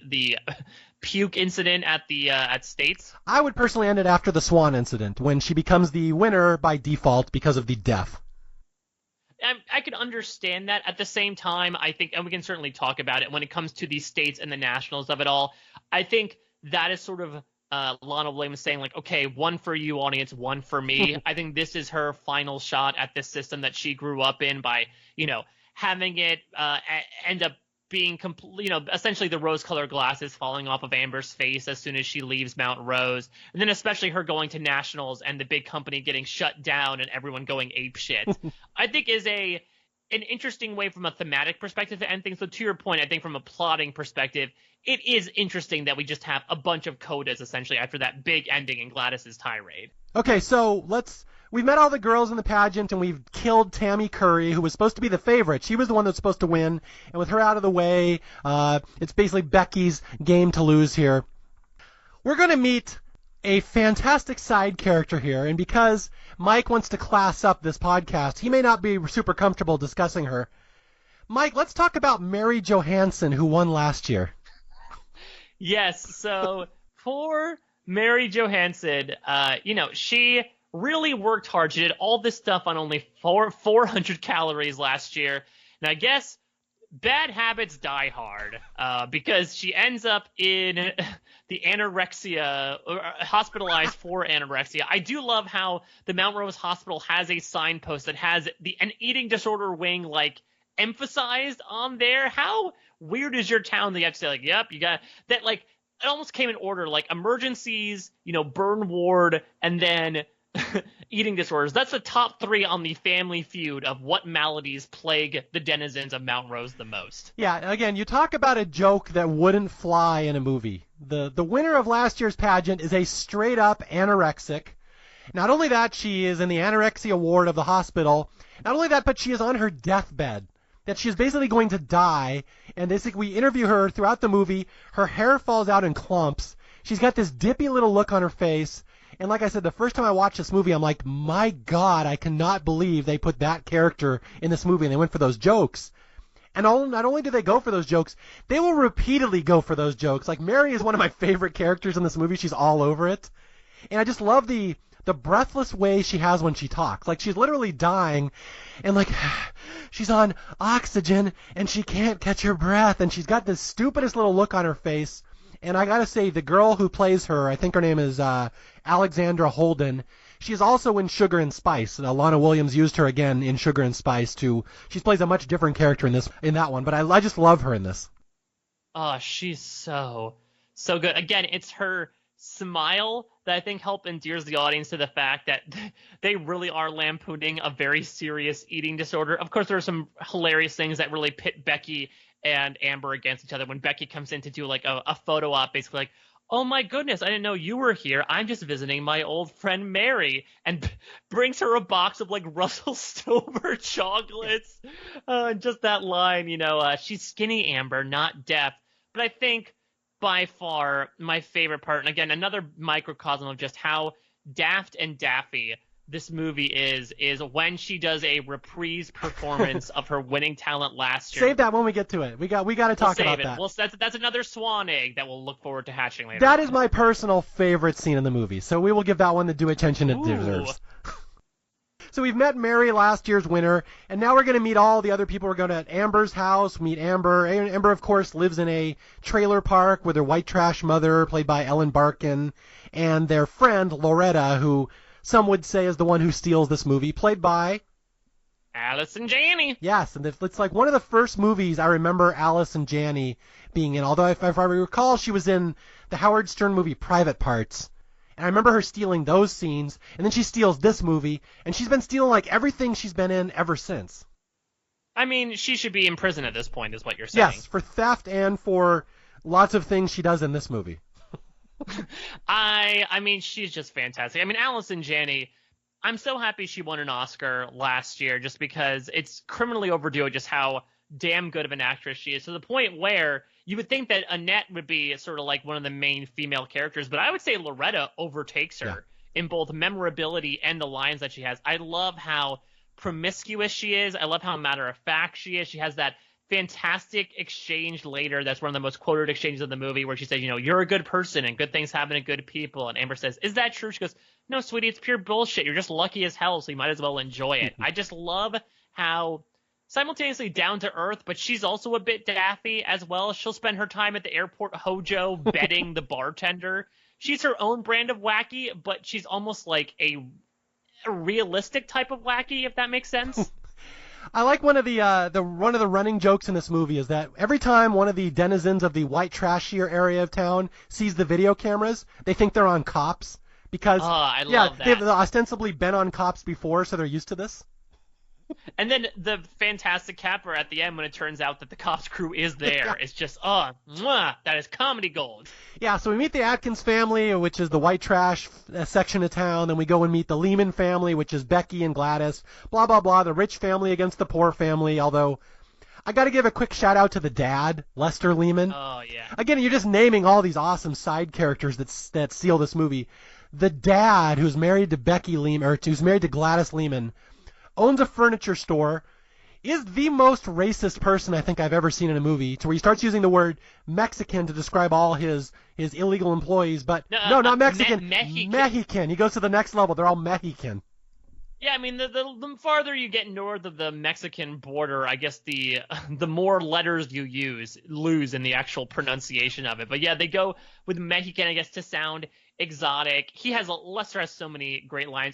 puke incident at States? I would personally end it after the Swan incident, when she becomes the winner by default because of the death. I could understand that. At the same time, I think, and we can certainly talk about it, when it comes to the States and the nationals of it all, I think that is sort of Lana Williams saying, like, okay, one for you, audience, one for me. I think this is her final shot at this system that she grew up in by, you know, having it end up being essentially the rose-colored glasses falling off of Amber's face as soon as she leaves Mount Rose, and then especially her going to nationals and the big company getting shut down and everyone going apeshit, I think is an interesting way from a thematic perspective to end things. So to your point, I think from a plotting perspective, it is interesting that we just have a bunch of codas essentially after that big ending in Gladys's tirade. Okay, so we've met all the girls in the pageant, and we've killed Tammy Curry, who was supposed to be the favorite. She was the one that's supposed to win, and with her out of the way, it's basically Becky's game to lose here. We're going to meet a fantastic side character here, and because Mike wants to class up this podcast, he may not be super comfortable discussing her. Mike, let's talk about Mary Johansson, who won last year. Yes, so for Mary Johansson, she really worked hard. She did all this stuff on only 400 calories last year. And I guess bad habits die hard because she ends up in the anorexia, or hospitalized for anorexia. I do love how the Mount Rose Hospital has a signpost that has an eating disorder wing like emphasized on there. How weird is your town that you have to say, like, yep, you got that, like, it almost came in order, like emergencies, burn ward, and then eating disorders. That's the top three on the Family Feud of what maladies plague the denizens of Mount Rose the most. Yeah, again, you talk about a joke that wouldn't fly in a movie. The winner of last year's pageant is a straight-up anorexic. Not only that, she is in the anorexia ward of the hospital. Not only that, but she is on her deathbed. That she is basically going to die, and basically we interview her throughout the movie. Her hair falls out in clumps. She's got this dippy little look on her face. And like I said, the first time I watched this movie, I'm like, my God, I cannot believe they put that character in this movie, and they went for those jokes. And not only do they go for those jokes, they will repeatedly go for those jokes. Like, Mary is one of my favorite characters in this movie. She's all over it. And I just love the breathless way she has when she talks. Like, she's literally dying, and like, she's on oxygen, and she can't catch her breath, and she's got this stupidest little look on her face. And I gotta say, the girl who plays her, I think her name is Alexandra Holden. She's also in Sugar and Spice. Lana Williams used her again in Sugar and Spice too. She plays a much different character in that one, but I just love her in this. Oh, she's so good. Again, it's her smile that I think help endears the audience to the fact that they really are lampooning a very serious eating disorder. Of course, there are some hilarious things that really pit Becky and Amber against each other when Becky comes in to do like a photo op, basically like, oh my goodness, I didn't know you were here. I'm just visiting my old friend Mary, and brings her a box of like Russell Stover chocolates. And just that line, she's skinny, Amber, not deaf. But I think by far my favorite part, and again, another microcosm of just how daft and daffy this movie is when she does a reprise performance of her winning talent last year. Save that when we get to it. We got to talk about that. Well, that's another swan egg that we'll look forward to hatching later. That is my personal favorite scene in the movie, so we will give that one the due attention it deserves. So we've met Mary, last year's winner, and now we're going to meet all the other people. We're going to at Amber's house, meet Amber. Amber, of course, lives in a trailer park with her white trash mother, played by Ellen Barkin, and their friend, Loretta, who some would say is the one who steals this movie, played by Allison Janney. Yes, and it's like one of the first movies I remember Allison Janney being in, although if I recall, she was in the Howard Stern movie Private Parts. And I remember her stealing those scenes, and then she steals this movie, and she's been stealing like everything she's been in ever since. I mean, she should be in prison at this point, is what you're saying. Yes, for theft and for lots of things she does in this movie. I mean, she's just fantastic. I mean, Allison Janney, I'm so happy she won an Oscar last year, just because it's criminally overdue just how damn good of an actress she is, to the point where you would think that Annette would be sort of like one of the main female characters, but I would say Loretta overtakes her in both memorability and the lines that she has. I love how promiscuous she is. I love how matter-of-fact she is. She has that fantastic exchange later that's one of the most quoted exchanges of the movie, where she says, you're a good person and good things happen to good people. And Amber says, is that true? She goes, no, sweetie, it's pure bullshit. You're just lucky as hell, so you might as well enjoy it. I just love how simultaneously down to earth, but she's also a bit daffy as well. She'll spend her time at the airport hojo betting the bartender. She's her own brand of wacky, but she's almost like a realistic type of wacky, if that makes sense. I like one of the running jokes in this movie is that every time one of the denizens of the white trashier area of town sees the video cameras, they think they're on cops because I love that. They've ostensibly been on cops before, so they're used to this. And then the fantastic capper at the end when it turns out that the cops crew is there. It's just, that is comedy gold. Yeah, so we meet the Atkins family, which is the white trash section of town. Then we go and meet the Lehman family, which is Becky and Gladys. Blah, blah, blah. The rich family against the poor family, although I got to give a quick shout out to the dad, Lester Lehman. Oh, yeah. Again, you're just naming all these awesome side characters that seal this movie. The dad, who's married to Becky Lehman, or who's married to Gladys Lehman, owns a furniture store, is the most racist person I think I've ever seen in a movie, to where he starts using the word Mexican to describe all his illegal employees, but no, not Mexican, Mexican. He goes to the next level. They're all Mexican. Yeah, I mean, the farther you get north of the Mexican border, I guess the more letters you lose in the actual pronunciation of it. But yeah, they go with Mexican, I guess, to sound exotic. Lester has so many great lines.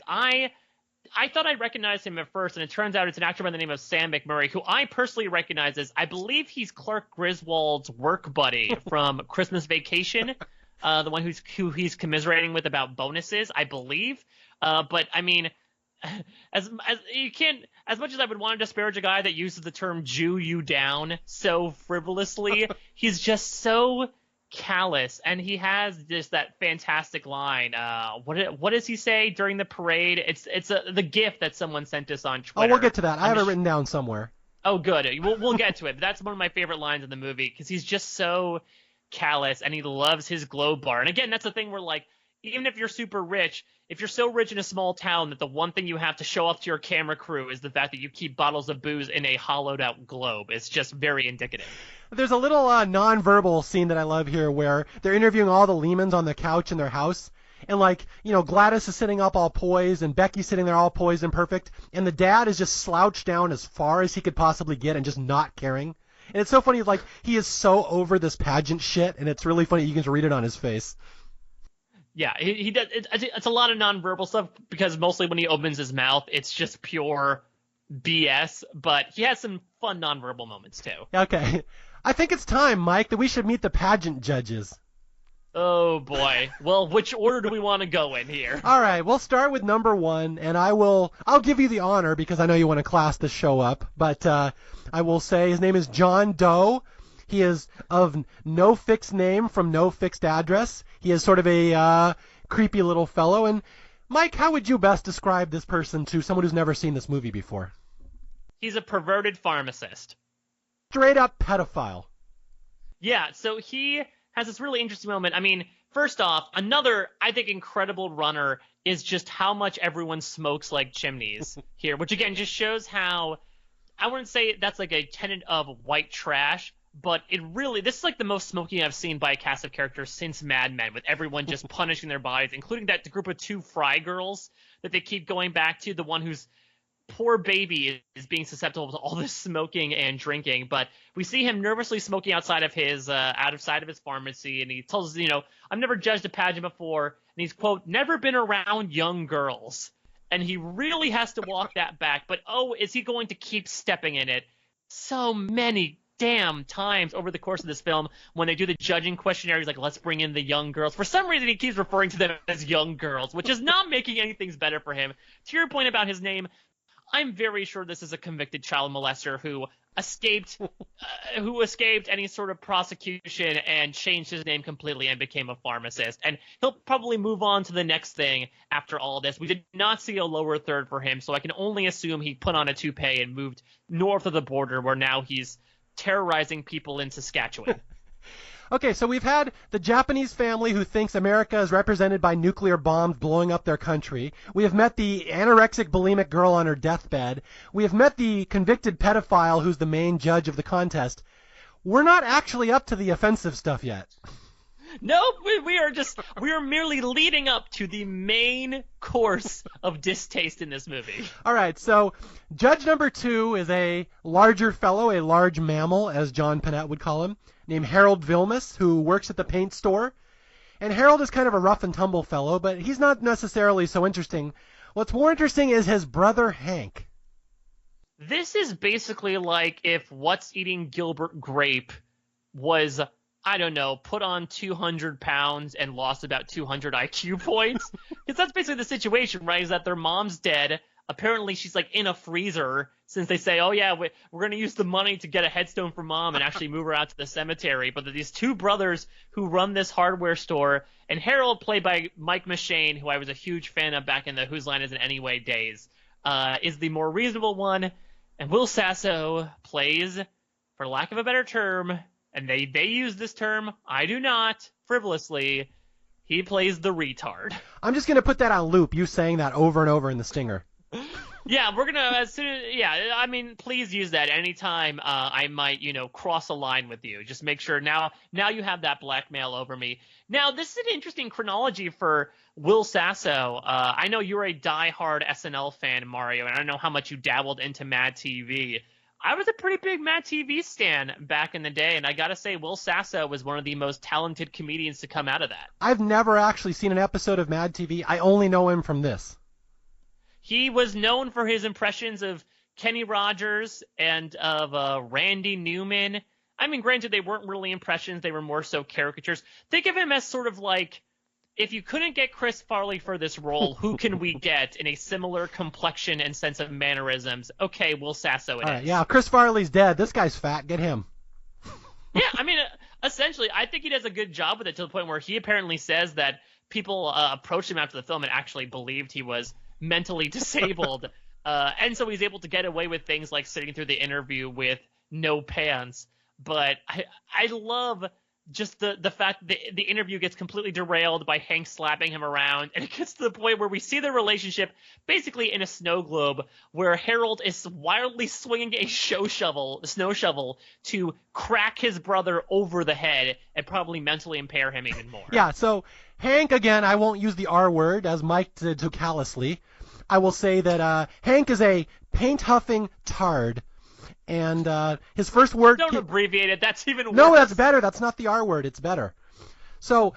I thought I recognized him at first, and it turns out it's an actor by the name of Sam McMurray, who I personally recognize as, I believe he's Clark Griswold's work buddy from Christmas Vacation, the one who he's commiserating with about bonuses, I believe. But I mean, as you can't, as much as I would want to disparage a guy that uses the term "Jew you down" so frivolously, he's just so callous, and he has just that fantastic line. What does he say during the parade? It's the gift that someone sent us on Twitter. Oh, we'll get to that. I have it written down somewhere. Oh, good. We'll get to it. But that's one of my favorite lines in the movie because he's just so callous, and he loves his Globe bar. And again, that's the thing where, like, even if you're super rich, if you're so rich in a small town that the one thing you have to show off to your camera crew is the fact that you keep bottles of booze in a hollowed out globe, it's just very indicative. There's a little nonverbal scene that I love here where they're interviewing all the Lehmans on the couch in their house. And, like, you know, Gladys is sitting up all poised and Becky's sitting there all poised and perfect. And the dad is just slouched down as far as he could possibly get and just not caring. And it's so funny, like, he is so over this pageant shit, and it's really funny. You can just read it on his face. Yeah, he does. It's a lot of nonverbal stuff because mostly when he opens his mouth, it's just pure BS. But he has some fun nonverbal moments, too. Okay. I think it's time, Mike, that we should meet the pageant judges. Oh, boy. Well, which order do we want to go in here? All right, we'll start with number 1, and I'll give you the honor because I know you want to class the show up, but I will say his name is John Doe. He is of no fixed name from no fixed address. He is sort of a creepy little fellow. And Mike, how would you best describe this person to someone who's never seen this movie before? He's a perverted pharmacist. Straight up pedophile. Yeah, so he has this really interesting moment. I mean, first off, another, I think, incredible runner is just how much everyone smokes like chimneys here, which again just shows how, I wouldn't say that's like a tenet of white trash, but this is like the most smoking I've seen by a cast of characters since Mad Men, with everyone just punishing their bodies, including that group of 2 fry girls that they keep going back to, the one whose poor baby is being susceptible to all this smoking and drinking. But we see him nervously smoking outside of his pharmacy, and he tells us, you know, I've never judged a pageant before, and he's, quote, never been around young girls. And he really has to walk that back, but oh, is he going to keep stepping in it so many damn times over the course of this film. When they do the judging questionnaire, he's like, let's bring in the young girls. For some reason, he keeps referring to them as young girls, which is not making anything better for him. To your point about his name, I'm very sure this is a convicted child molester who escaped any sort of prosecution and changed his name completely and became a pharmacist. And he'll probably move on to the next thing after all this. We did not see a lower third for him, so I can only assume he put on a toupee and moved north of the border, where now he's terrorizing people in Saskatchewan. Okay, so we've had the Japanese family who thinks America is represented by nuclear bombs blowing up their country. We have met the anorexic, bulimic girl on her deathbed. We have met the convicted pedophile who's the main judge of the contest. We're not actually up to the offensive stuff yet. No, we are merely leading up to the main course of distaste in this movie. All right, so judge number 2 is a larger fellow, a large mammal, as John Panette would call him, named Harold Vilmus, who works at the paint store. And Harold is kind of a rough and tumble fellow, but he's not necessarily so interesting. What's more interesting is his brother Hank. This is basically like if What's Eating Gilbert Grape was, I don't know, put on 200 pounds and lost about 200 IQ points. Because that's basically the situation, right? Is that their mom's dead. Apparently she's like in a freezer, since they say, oh yeah, we're going to use the money to get a headstone for mom and actually move her out to the cemetery. But these 2 brothers who run this hardware store, and Harold, played by Mike Machane, who I was a huge fan of back in the Whose Line Is It Anyway days, is the more reasonable one. And Will Sasso plays, for lack of a better term, and they use this term, I do not, frivolously, he plays the retard. I'm just going to put that on loop, you saying that over and over in the stinger. Yeah, we're gonna, as soon as, yeah, I mean, please use that anytime I might, cross a line with you. Just make sure now you have that blackmail over me. Now, this is an interesting chronology for Will Sasso. I know you're a diehard SNL fan, Mario, and I know how much you dabbled into Mad TV. I was a pretty big Mad TV stan back in the day, and I gotta say, Will Sasso was one of the most talented comedians to come out of that. I've never actually seen an episode of Mad TV. I only know him from this. he was known for his impressions of Kenny Rogers and of Randy Newman. I mean, granted, they weren't really impressions. They were more so caricatures. Think of him as sort of like, if you couldn't get Chris Farley for this role, who can we get in a similar complexion and sense of mannerisms? Okay, Will Sasso it All is. right, yeah, Chris Farley's dead. This guy's fat. Get him. Yeah, I mean, essentially, I think he does a good job with it to the point where he apparently says that people approached him after the film and actually believed he was mentally disabled. And so he's able to get away with things like sitting through the interview with no pants. But I love just the fact that the interview gets completely derailed by Hank slapping him around, and it gets to the point where we see their relationship basically in a snow globe, where Harold is wildly swinging a snow shovel to crack his brother over the head and probably mentally impair him even more. Yeah, so Hank, again, I won't use the R word, as Mike did too callously. I will say that Hank is a paint-huffing tard. And his first word... Don't abbreviate it. That's even worse. No, that's better. That's not the R word. It's better. So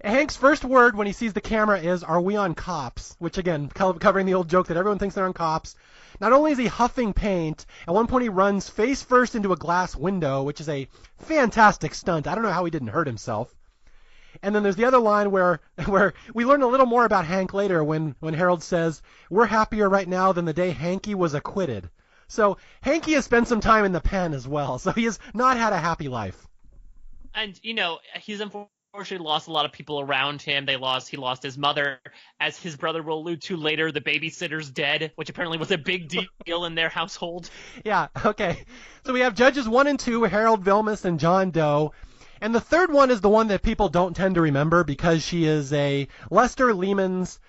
Hank's first word when he sees the camera is, "Are we on cops?" Which, again, covering the old joke that everyone thinks they're on cops. Not only is he huffing paint, at one point he runs face first into a glass window, which is a fantastic stunt. I don't know how he didn't hurt himself. And then there's the other line where we learn a little more about Hank later when Harold says, "We're happier right now than the day Hanky was acquitted." So Hanky has spent some time in the pen as well, so he has not had a happy life. And, he's unfortunately lost a lot of people around him. He lost his mother. As his brother will allude to later, the babysitter's dead, which apparently was a big deal in their household. Yeah, okay. So we have Judges 1 and 2, Harold Vilmus and John Doe. And the third one is the one that people don't tend to remember because she is a Lester Lehman's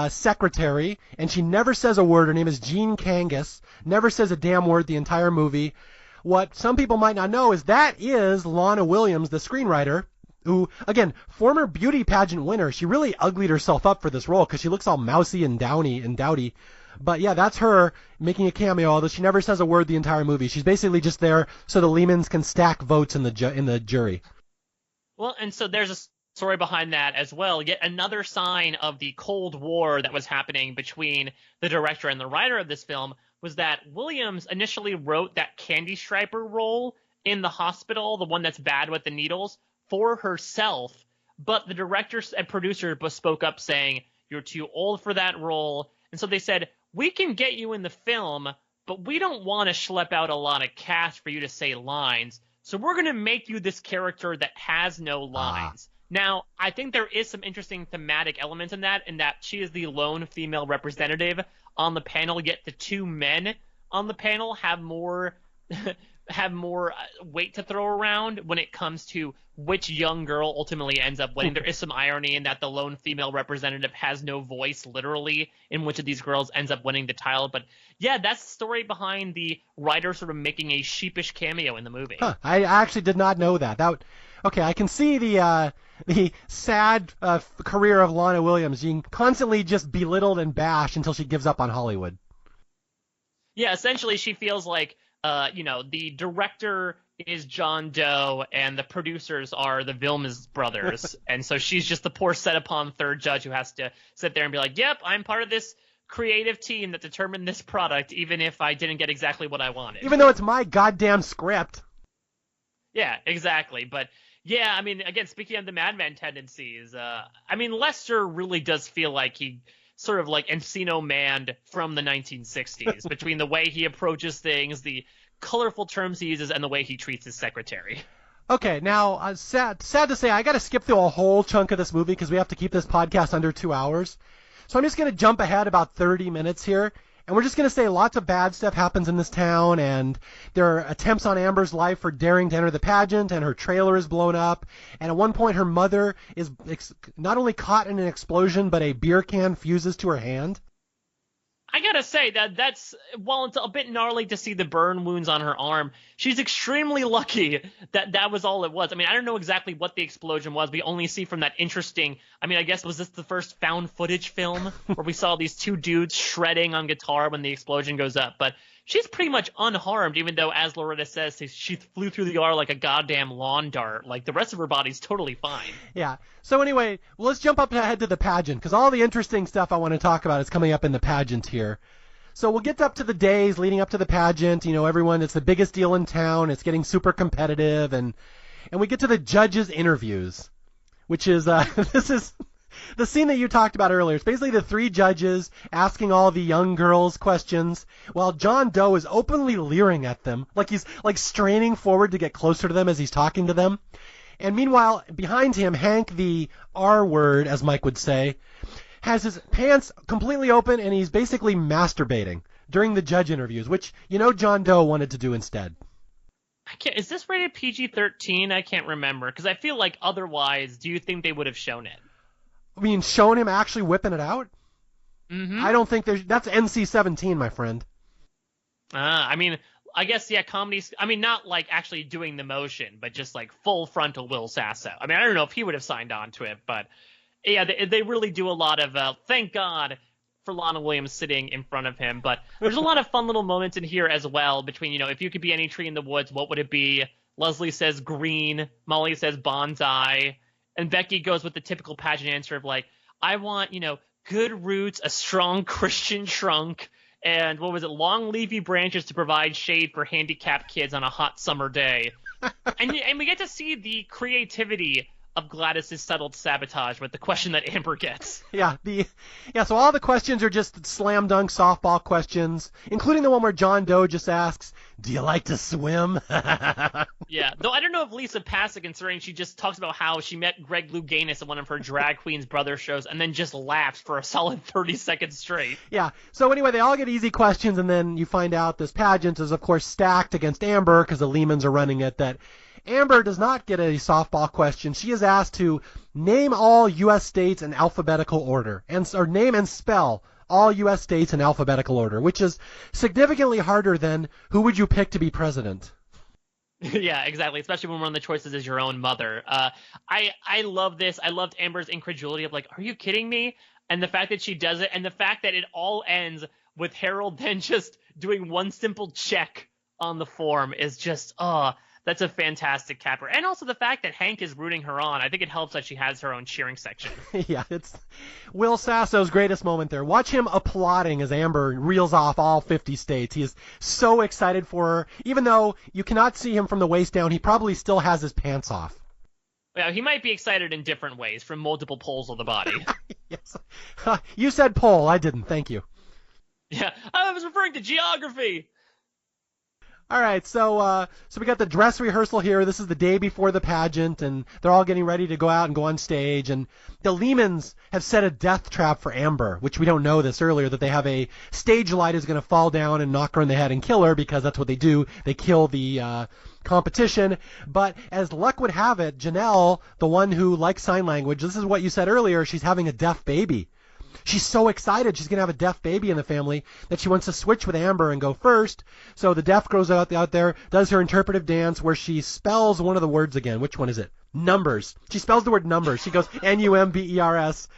secretary, and she never says a word. Her name is Jean Kangas. Never says a damn word the entire movie. What some people might not know is that is Lana Williams, the screenwriter, who, again, former beauty pageant winner. She really uglied herself up for this role because she looks all mousy and dowdy. But yeah, that's her making a cameo, although she never says a word the entire movie. She's basically just there so the Lehmans can stack votes in the jury. Well, and so there's a story behind that as well. Yet another sign of the Cold War that was happening between the director and the writer of this film was that Williams initially wrote that Candy Striper role in the hospital, the one that's bad with the needles, for herself. But the directors and producer spoke up saying, "You're too old for that role." And so they said, "We can get you in the film, but we don't want to schlep out a lot of cash for you to say lines. So we're going to make you this character that has no lines." Now, I think there is some interesting thematic elements in that she is the lone female representative on the panel, yet the two men on the panel have more weight to throw around when it comes to which young girl ultimately ends up winning. There is some irony in that the lone female representative has no voice, literally, in which of these girls ends up winning the title. But yeah, that's the story behind the writer sort of making a sheepish cameo in the movie. Huh, I actually did not know that. Okay, I can see the sad career of Lana Williams being constantly just belittled and bashed until she gives up on Hollywood. Yeah, essentially she feels like, the director is John Doe and the producers are the Vilmus brothers. And so she's just the poor set upon third judge who has to sit there and be like, "Yep, I'm part of this creative team that determined this product, even if I didn't get exactly what I wanted." Even though it's my goddamn script. Yeah, exactly. But yeah, I mean, again, speaking of the madman tendencies, Lester really does feel like he sort of like Encino Man from the 1960s between the way he approaches things, the colorful terms he uses, and the way he treats his secretary. Okay, now, sad to say, I got to skip through a whole chunk of this movie because we have to keep this podcast under 2 hours. So I'm just going to jump ahead about 30 minutes here, and we're just going to say lots of bad stuff happens in this town, and there are attempts on Amber's life for daring to enter the pageant, and her trailer is blown up, and at one point her mother is not only caught in an explosion, but a beer can fuses to her hand. I gotta say that's, while it's a bit gnarly to see the burn wounds on her arm, she's extremely lucky that was all it was. I mean, I don't know exactly what the explosion was. We only see from that interesting, I guess, was this the first found footage film where we saw these two dudes shredding on guitar when the explosion goes up? But she's pretty much unharmed, even though, as Loretta says, she flew through the air like a goddamn lawn dart. Like, the rest of her body's totally fine. Yeah. So anyway, well, let's jump up ahead to the pageant, because all the interesting stuff I want to talk about is coming up in the pageant here. So we'll get up to the days leading up to the pageant. You know, everyone, it's the biggest deal in town. It's getting super competitive, and we get to the judges' interviews, which is this is the scene that you talked about earlier. It's basically the three judges asking all the young girls questions while John Doe is openly leering at them, like he's like straining forward to get closer to them as he's talking to them. And meanwhile, behind him, Hank, the R word, as Mike would say, has his pants completely open and he's basically masturbating during the judge interviews, which, you know, John Doe wanted to do instead. Is this rated PG-13? I can't remember, because I feel like otherwise, do you think they would have shown it? I mean, showing him actually whipping it out? Mm-hmm. I don't think that's NC-17, my friend. I mean, I guess, yeah, comedies, I mean, not like actually doing the motion, but just like full frontal Will Sasso. I mean, I don't know if he would have signed on to it, but yeah, they really do a lot of, thank God for Lana Williams sitting in front of him. But there's a lot of fun little moments in here as well between, you know, if you could be any tree in the woods, what would it be? Leslie says green, Molly says bonsai, and Becky goes with the typical pageant answer of like, I want, you know, good roots, a strong Christian trunk, and what was it, long leafy branches to provide shade for handicapped kids on a hot summer day. and we get to see the creativity of Gladys's settled sabotage with the question that Amber gets. Yeah, so all the questions are just slam dunk softball questions, including the one where John Doe just asks, "Do you like to swim?" Yeah, though I don't know if Lisa passed it, considering she just talks about how she met Greg Louganis at one of her drag queens brother shows and then just laughs for a solid 30 seconds straight. Yeah, so anyway, they all get easy questions, and then you find out this pageant is, of course, stacked against Amber because the Lehmans are running it, that Amber does not get a softball question. She is asked to name all U.S. states in alphabetical order, or name and spell all U.S. states in alphabetical order, which is significantly harder than who would you pick to be president. Yeah, exactly, especially when one of the choices is your own mother. I love this. I loved Amber's incredulity of like, are you kidding me? And the fact that she does it, and the fact that it all ends with Harold then just doing one simple check on the form is just, that's a fantastic capper. And also the fact that Hank is rooting her on. I think it helps that she has her own cheering section. Yeah, it's Will Sasso's greatest moment there. Watch him applauding as Amber reels off all 50 states. He is so excited for her. Even though you cannot see him from the waist down, he probably still has his pants off. Yeah, he might be excited in different ways from multiple poles of the body. Yes. You said pole. I didn't. Thank you. Yeah, I was referring to geography. All right, so we got the dress rehearsal here. This is the day before the pageant, and they're all getting ready to go out and go on stage. And the Lehmans have set a death trap for Amber, which we don't know this earlier, that they have a stage light is going to fall down and knock her in the head and kill her, because that's what they do. They kill the competition. But as luck would have it, Janelle, the one who likes sign language, this is what you said earlier, she's having a deaf baby. She's so excited she's going to have a deaf baby in the family that she wants to switch with Amber and go first. So the deaf girl's out there, does her interpretive dance where she spells one of the words again. Which one is it? Numbers. She spells the word numbers. She goes Numbers.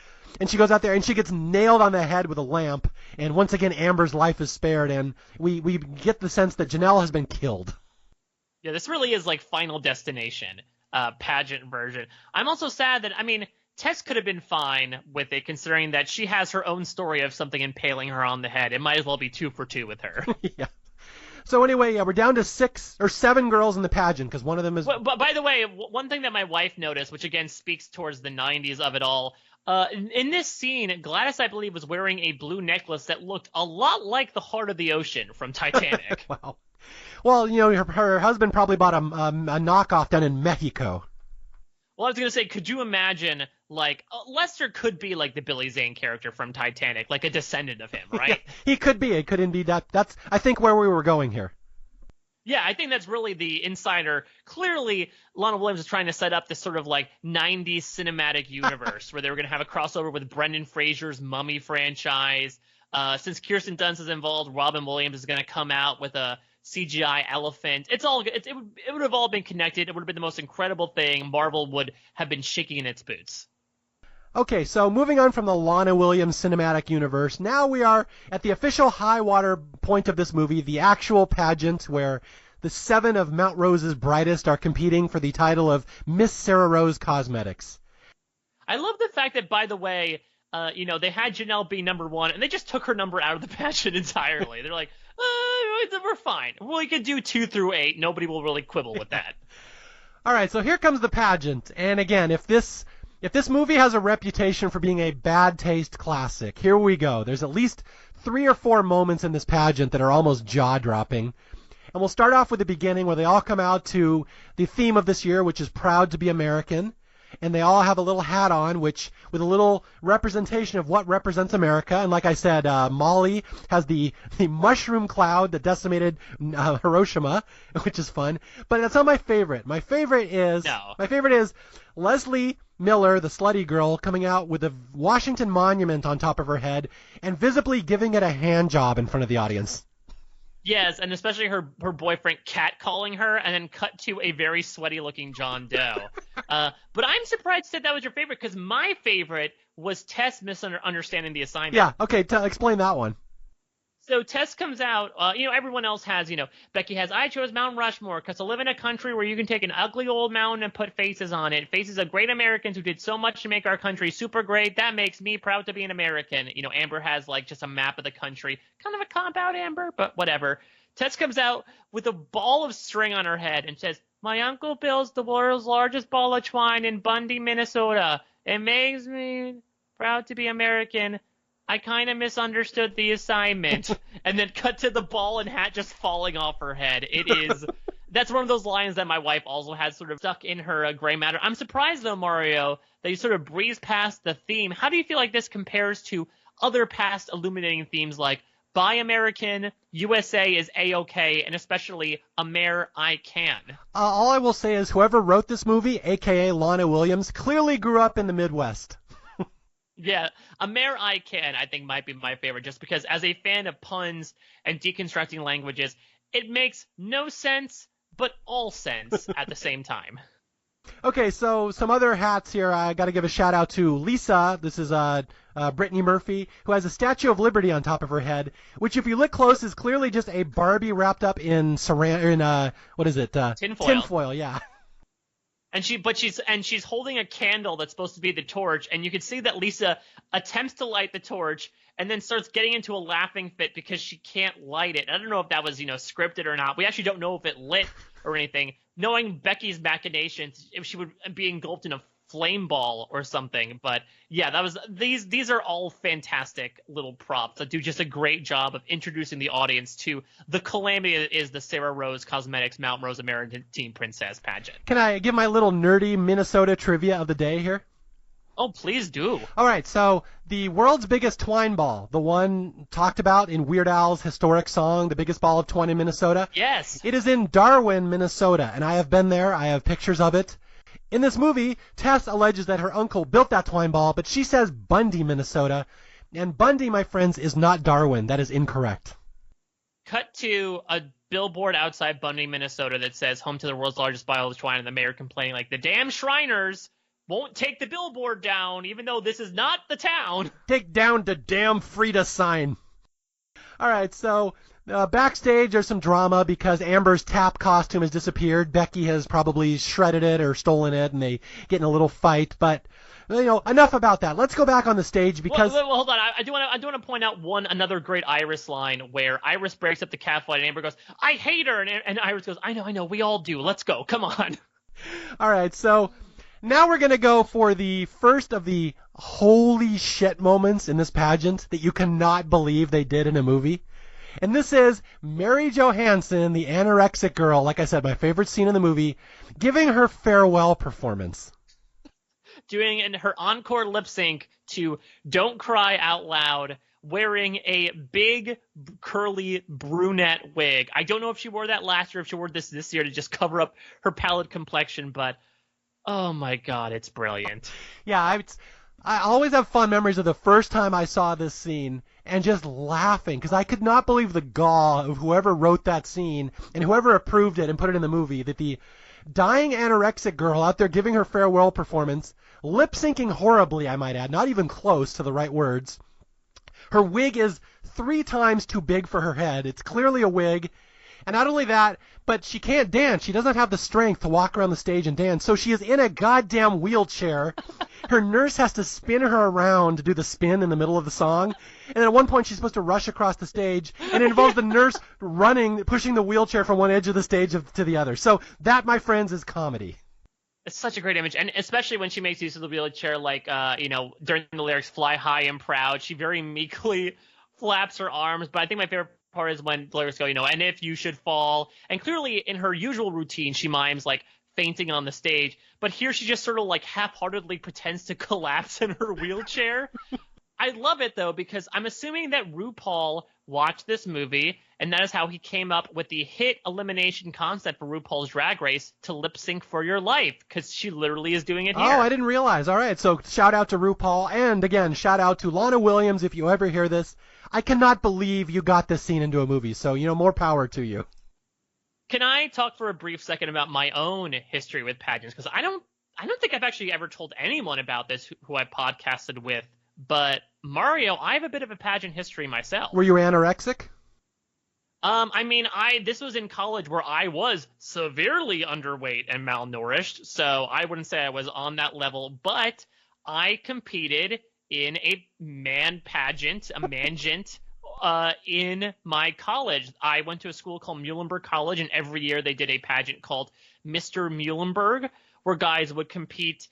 And she goes out there and she gets nailed on the head with a lamp. And once again, Amber's life is spared. And we get the sense that Janelle has been killed. Yeah, this really is like Final Destination pageant version. I'm also sad that, I mean, Tess could have been fine with it, considering that she has her own story of something impaling her on the head. It might as well be 2 for 2 with her. Yeah. So anyway, we're down to 6 or 7 girls in the pageant, because one of them is... But by the way, one thing that my wife noticed, which again speaks towards the 90s of it all, in this scene, Gladys, I believe, was wearing a blue necklace that looked a lot like the Heart of the Ocean from Titanic. Wow. Well, you know, her husband probably bought a knockoff down in Mexico. Well, I was going to say, could you imagine, like, Lester could be like the Billy Zane character from Titanic, like a descendant of him, right? Yeah, he could be. It could indeed. That's, I think, where we were going here. Yeah, I think that's really the insider. Clearly, Lana Williams is trying to set up this sort of like 90s cinematic universe where they were going to have a crossover with Brendan Fraser's Mummy franchise. Since Kirsten Dunst is involved, Robin Williams is going to come out with a CGI elephant. It would have all been connected. It would have been the most incredible thing. Marvel would have been shaking in its boots. Okay, so moving on from the Lana Williams cinematic universe, now we are at the official high water point of this movie, the actual pageant where the 7 of Mount Rose's brightest are competing for the title of Miss Sarah Rose Cosmetics. I love the fact that, by the way, they had Janelle be number 1, and they just took her number out of the pageant entirely. They're like, we're fine. We could do 2 through 8. Nobody will really quibble with that. All right, so here comes the pageant. And again, if this movie has a reputation for being a bad taste classic, here we go. There's at least 3 or 4 moments in this pageant that are almost jaw-dropping. And we'll start off with the beginning where they all come out to the theme of this year, which is Proud to be American. And they all have a little hat on, which with a little representation of what represents America. And like I said, Molly has the mushroom cloud that decimated Hiroshima, which is fun. But that's not my favorite. My favorite is Leslie Miller, the slutty girl, coming out with a Washington Monument on top of her head and visibly giving it a hand job in front of the audience. Yes, and especially her boyfriend catcalling her, and then cut to a very sweaty-looking John Doe. But I'm surprised that was your favorite, because my favorite was Tess misunderstanding the assignment. Yeah, okay, explain that one. So Tess comes out, everyone else has, Becky has, I chose Mount Rushmore because I live in a country where you can take an ugly old mountain and put faces on it. Faces of great Americans who did so much to make our country super great. That makes me proud to be an American. Amber has, just a map of the country. Kind of a cop-out, Amber, but whatever. Tess comes out with a ball of string on her head and says, my Uncle Bill's the world's largest ball of twine in Bundy, Minnesota. It makes me proud to be American. I kind of misunderstood the assignment. And then cut to the ball and hat just falling off her head. That's one of those lines that my wife also has sort of stuck in her gray matter. I'm surprised, though, Mario, that you sort of breeze past the theme. How do you feel like this compares to other past illuminating themes like Buy American, USA is A-OK, and especially Amer I Can? All I will say is whoever wrote this movie, a.k.a. Lana Williams, clearly grew up in the Midwest. Yeah, Amer I Can, I think, might be my favorite, just because as a fan of puns and deconstructing languages, it makes no sense, but all sense at the same time. Okay, so some other hats here. I got to give a shout out to Lisa. This is Brittany Murphy, who has a Statue of Liberty on top of her head, which, if you look close, is clearly just a Barbie wrapped up in what is it? Tinfoil. Tinfoil, yeah. And she's holding a candle that's supposed to be the torch, and you can see that Lisa attempts to light the torch and then starts getting into a laughing fit because she can't light it. I don't know if that was, scripted or not. We actually don't know if it lit or anything. Knowing Becky's machinations, if she would be engulfed in a flame ball or something. But yeah, these are all fantastic little props that do just a great job of introducing the audience to the calamity that is the Sarah Rose Cosmetics Mount Rose American Teen Princess pageant. Can I give my little nerdy Minnesota trivia of the day here? Oh, please do. All right, so the world's biggest twine ball, the one talked about in Weird Al's historic song, The Biggest Ball of Twine in Minnesota. Yes. It is in Darwin, Minnesota, and I have been there. I have pictures of it. In this movie, Tess alleges that her uncle built that twine ball, but she says Bundy, Minnesota. And Bundy, my friends, is not Darwin. That is incorrect. Cut to a billboard outside Bundy, Minnesota that says, home to the world's largest ball of twine, and the mayor complaining like, the damn Shriners won't take the billboard down, even though this is not the town. Take down the damn Frida sign. All right, so backstage there's some drama because Amber's tap costume has disappeared. Becky has probably shredded it or stolen it, and they get in a little fight. But enough about that. Let's go back on the stage because. Well, hold on. I do want to point out another great Iris line where Iris breaks up the cat fight, and Amber goes, "I hate her," and Iris goes, "I know, we all do. Let's go. Come on." All right, so. Now we're going to go for the first of the holy shit moments in this pageant that you cannot believe they did in a movie. And this is Mary Johansson, the anorexic girl, like I said, my favorite scene in the movie, giving her farewell performance. Doing in her encore lip sync to Don't Cry Out Loud, wearing a big curly brunette wig. I don't know if she wore that last year, if she wore this year to just cover up her pallid complexion, but oh my God, it's brilliant. Yeah, I always have fond memories of the first time I saw this scene and just laughing because I could not believe the gall of whoever wrote that scene and whoever approved it and put it in the movie, that the dying anorexic girl out there giving her farewell performance, lip-syncing horribly, I might add, not even close to the right words. Her wig is 3 times too big for her head. It's clearly a wig. And not only that, but she can't dance. She doesn't have the strength to walk around the stage and dance. So she is in a goddamn wheelchair. Her nurse has to spin her around to do the spin in the middle of the song. And then at one point she's supposed to rush across the stage. And it involves the nurse running, pushing the wheelchair from one edge of the stage to the other. So that, my friends, is comedy. It's such a great image, and especially when she makes use of the wheelchair, like, during the lyrics, fly high and proud, she very meekly flaps her arms, but I think my favorite part is when the lyrics go, and if you should fall, and clearly in her usual routine, she mimes, like, fainting on the stage, but here she just sort of, like, half-heartedly pretends to collapse in her wheelchair. I love it, though, because I'm assuming that RuPaul watched this movie, and that is how he came up with the hit elimination concept for RuPaul's Drag Race to lip sync for your life, because she literally is doing it here. Oh, I didn't realize. All right, so shout out to RuPaul, and again, shout out to Lana Williams if you ever hear this. I cannot believe you got this scene into a movie, so, more power to you. Can I talk for a brief second about my own history with pageants? Because I don't think I've actually ever told anyone about this who I podcasted with. But Mario, I have a bit of a pageant history myself. Were you anorexic? This was in college where I was severely underweight and malnourished, so I wouldn't say I was on that level, but I competed in a man pageant, a mangent, in my college. I went to a school called Muhlenberg College, and every year they did a pageant called Mr. Muhlenberg, where guys would compete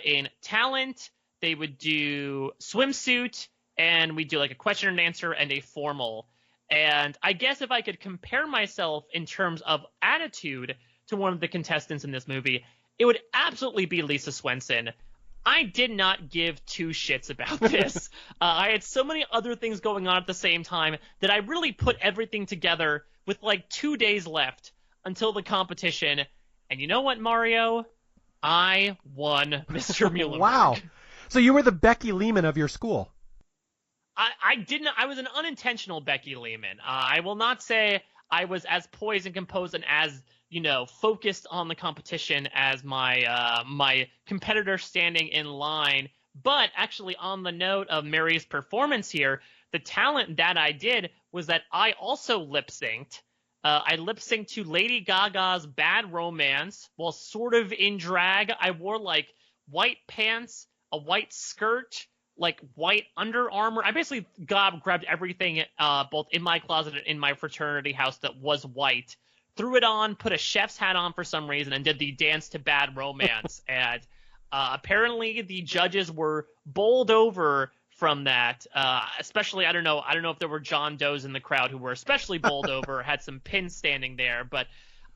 in talent. They would do swimsuit, and we'd do like a question and answer and a formal. And I guess if I could compare myself in terms of attitude to one of the contestants in this movie, it would absolutely be Lisa Swenson. I did not give 2 shits about this. I had so many other things going on at the same time that I really put everything together with like 2 days left until the competition. And you know what, Mario? I won Mr. Muhlenberg. Wow. So you were the Becky Lehman of your school. I didn't. I was an unintentional Becky Lehman. I will not say I was as poised and composed and as focused on the competition as my competitor standing in line. But actually, on the note of Mary's performance here, the talent that I did was that I also lip synced. I lip synced to Lady Gaga's "Bad Romance" while sort of in drag. I wore like white pants, a white skirt, like white Under Armour. I basically grabbed everything both in my closet and in my fraternity house that was white, threw it on, put a chef's hat on for some reason, and did the dance to Bad Romance. And apparently the judges were bowled over from that. Especially, I don't know if there were John Does in the crowd who were especially bowled over, had some pins standing there, but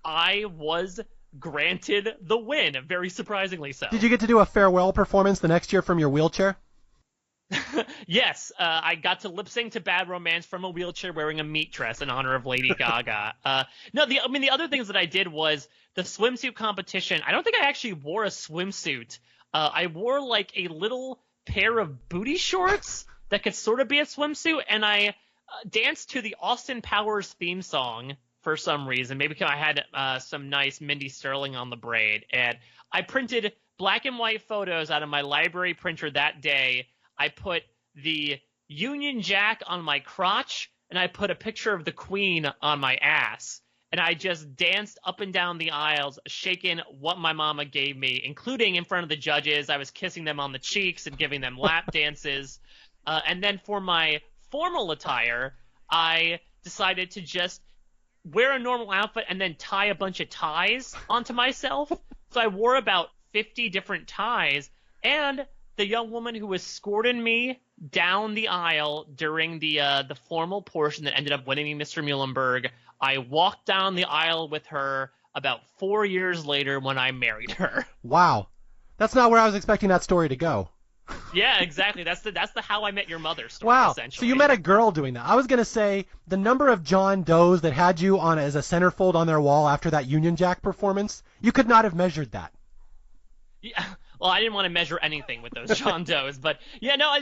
I was granted the win, very surprisingly so. Did you get to do a farewell performance the next year from your wheelchair? Yes, I got to lip sync to Bad Romance from a wheelchair wearing a meat dress in honor of Lady Gaga. The other things that I did was the swimsuit competition. I don't think I actually wore a swimsuit. I wore like a little pair of booty shorts that could sort of be a swimsuit, and I danced to the Austin Powers theme song for some reason. Maybe because I had some nice Mindy Sterling on the braid, and I printed black and white photos out of my library printer that day. I put the Union Jack on my crotch, and I put a picture of the Queen on my ass. And I just danced up and down the aisles, shaking what my mama gave me, including in front of the judges. I was kissing them on the cheeks and giving them lap dances. And then for my formal attire, I decided to just wear a normal outfit and then tie a bunch of ties onto myself. So I wore about 50 different ties, and the young woman who escorted me down the aisle during the formal portion that ended up winning me Mr. Muhlenberg, I walked down the aisle with her about 4 years later when I married her. Wow. That's not where I was expecting that story to go. Yeah, exactly. That's the How I Met Your Mother story, wow. Essentially. So you met a girl doing that. I was going to say the number of John Does that had you on as a centerfold on their wall after that Union Jack performance, you could not have measured that. Yeah. Well, I didn't want to measure anything with those John Does, but yeah, no, I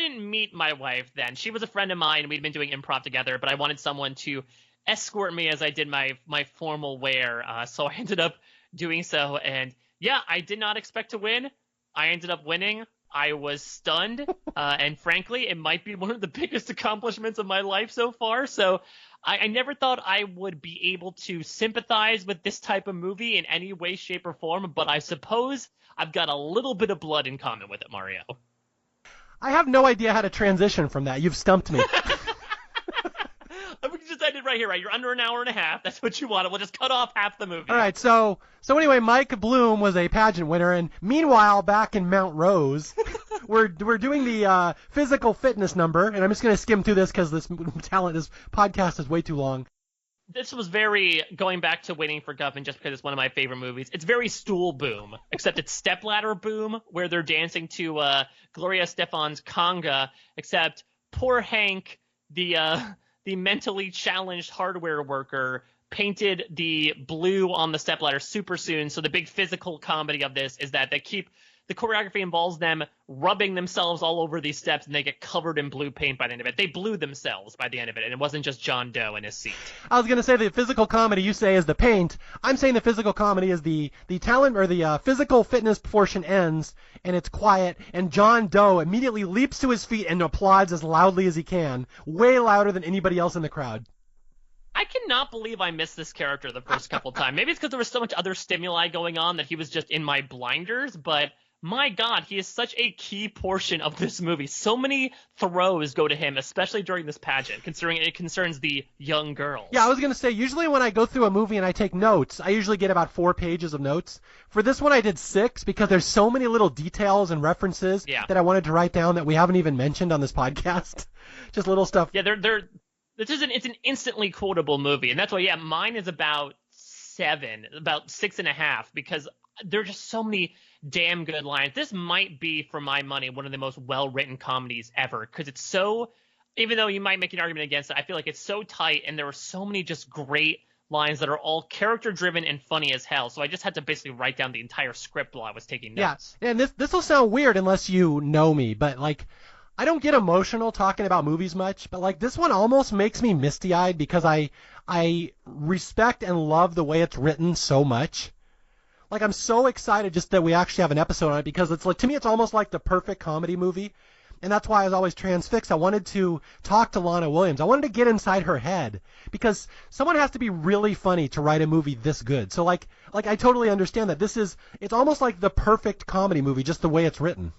didn't meet my wife then. She was a friend of mine. We'd been doing improv together, but I wanted someone to escort me as I did my formal wear. So I ended up doing so, and yeah, I did not expect to win. I ended up winning. I was stunned, and frankly, it might be one of the biggest accomplishments of my life so far. So I never thought I would be able to sympathize with this type of movie in any way, shape, or form, but I suppose I've got a little bit of blood in common with it, Mario. I have no idea how to transition from that. You've stumped me. We can just end it right here, right? You're under an hour and a half. That's what you wanted. We'll just cut off half the movie. All right, so anyway, Mike Bloom was a pageant winner, and meanwhile, back in Mount Rose, we're doing the physical fitness number, and I'm just going to skim through this because this podcast is way too long. This was very, going back to Waiting for Guffin, just because it's one of my favorite movies. It's very Stool Boom, except it's Stepladder Boom, where they're dancing to Gloria Estefan's Conga, except poor Hank, the mentally challenged hardware worker, painted the blue on the stepladder super soon. So the big physical comedy of this is that the choreography involves them rubbing themselves all over these steps, and they get covered in blue paint by the end of it. They blew themselves by the end of it, and it wasn't just John Doe in his seat. I was going to say the physical comedy you say is the paint. I'm saying the physical comedy is the talent, or the physical fitness portion ends, and it's quiet, and John Doe immediately leaps to his feet and applauds as loudly as he can, way louder than anybody else in the crowd. I cannot believe I missed this character the first couple times. Maybe it's because there was so much other stimuli going on that he was just in my blinders, but my God, he is such a key portion of this movie. So many throws go to him, especially during this pageant, considering it concerns the young girls. Yeah, I was going to say, usually when I go through a movie and I take notes, I usually get about 4 pages of notes. For this one, I did 6 because there's so many little details and references that I wanted to write down that we haven't even mentioned on this podcast. Just little stuff. Yeah, it's an instantly quotable movie, and that's why, mine is about 6.5, because there are just so many damn good lines. This might be, for my money, one of the most well-written comedies ever, because it's so, even though you might make an argument against it, I feel like it's so tight, and there are so many just great lines that are all character-driven and funny as hell. So I just had to basically write down the entire script while I was taking notes. Yeah, and this will sound weird unless you know me, but like, I don't get emotional talking about movies much, but like this one almost makes me misty-eyed because I respect and love the way it's written so much. Like, I'm so excited just that we actually have an episode on it, because it's like, to me, it's almost like the perfect comedy movie. And that's why I was always transfixed. I wanted to talk to Lana Williams. I wanted to get inside her head, because someone has to be really funny to write a movie this good. So like I totally understand that it's almost like the perfect comedy movie, just the way it's written.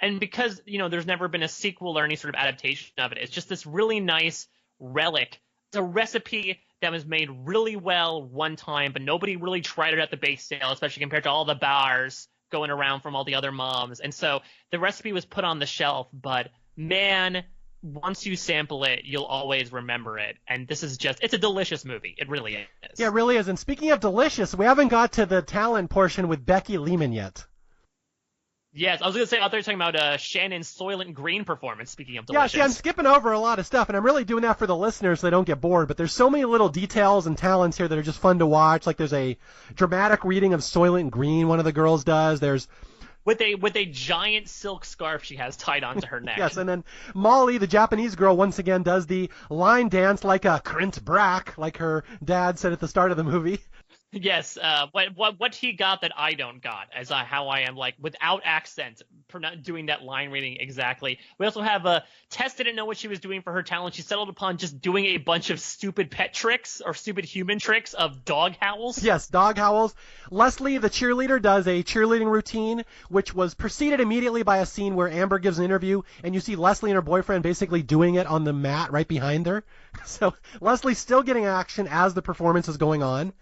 And because, there's never been a sequel or any sort of adaptation of it, it's just this really nice relic. It's a recipe that was made really well one time, but nobody really tried it at the bake sale, especially compared to all the bars going around from all the other moms. And so the recipe was put on the shelf, but man, once you sample it, you'll always remember it. And this is it's a delicious movie. It really is. Yeah, it really is. And speaking of delicious, we haven't got to the talent portion with Becky Lehman yet. Yes, I was going to say, I thought you were talking about Shannon's Soylent Green performance, speaking of delicious. Yeah, see, I'm skipping over a lot of stuff, and I'm really doing that for the listeners so they don't get bored, but there's so many little details and talents here that are just fun to watch. Like, there's a dramatic reading of Soylent Green one of the girls does. There's with a giant silk scarf she has tied onto her neck. Yes, and then Molly, the Japanese girl, once again does the line dance like a Krint Brack, like her dad said at the start of the movie. Yes, what he got that I don't got, as how I am, like, without accent, doing that line reading exactly. We also have Tess didn't know what she was doing for her talent. She settled upon just doing a bunch of stupid pet tricks or stupid human tricks of dog howls. Yes, dog howls. Leslie, the cheerleader, does a cheerleading routine, which was preceded immediately by a scene where Amber gives an interview, and you see Leslie and her boyfriend basically doing it on the mat right behind her. So Leslie's still getting action as the performance is going on.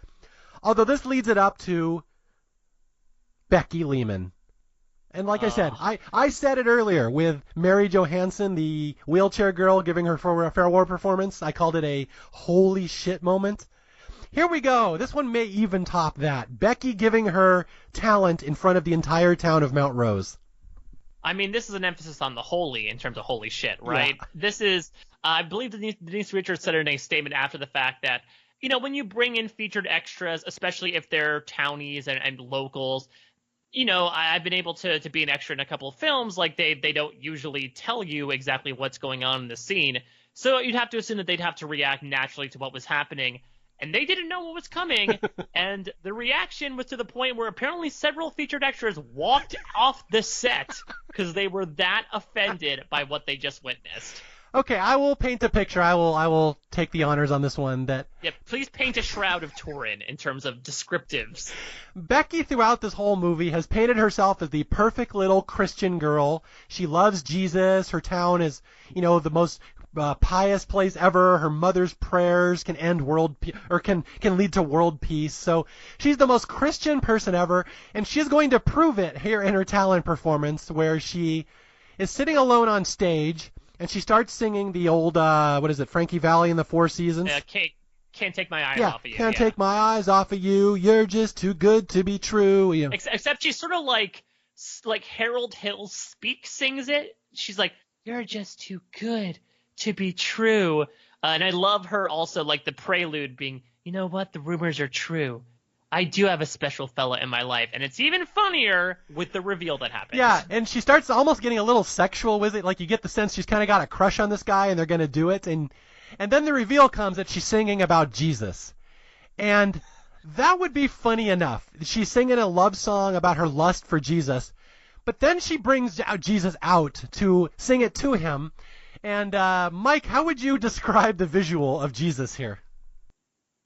Although this leads it up to Becky Lehman. And like I said, I said it earlier with Mary Johansson, the wheelchair girl, giving her farewell performance. I called it a holy shit moment. Here we go. This one may even top that. Becky giving her talent in front of the entire town of Mount Rose. I mean, this is an emphasis on the holy in terms of holy shit, right? Yeah. This is, I believe Denise Richards said it in a statement after the fact that, when you bring in featured extras, especially if they're townies and locals, I've been able to be an extra in a couple of films. Like, they don't usually tell you exactly what's going on in the scene. So you'd have to assume that they'd have to react naturally to what was happening. And they didn't know what was coming, and the reaction was to the point where apparently several featured extras walked off the set because they were that offended by what they just witnessed. Okay, I will paint a picture. I will take the honors on this one. That Yeah, please paint a shroud of Turin in terms of descriptives. Becky throughout this whole movie has painted herself as the perfect little Christian girl. She loves Jesus. Her town is, the most pious place ever. Her mother's prayers can end can lead to world peace. So she's the most Christian person ever, and she's going to prove it here in her talent performance, where she is sitting alone on stage. And she starts singing the old, Frankie Valli and the Four Seasons? Can't take my eyes off of you. Can't take my eyes off of you. You're just too good to be true. Except she's sort of like Harold Hill sings it. She's like, you're just too good to be true. And I love her also, like the prelude being, you know what, the rumors are true. I do have a special fella in my life, and it's even funnier with the reveal that happens. Yeah, and she starts almost getting a little sexual with it. Like, you get the sense she's kind of got a crush on this guy, and they're going to do it. And then the reveal comes that she's singing about Jesus. And that would be funny enough. She's singing a love song about her lust for Jesus. But then she brings Jesus out to sing it to him. And, Mike, how would you describe the visual of Jesus here?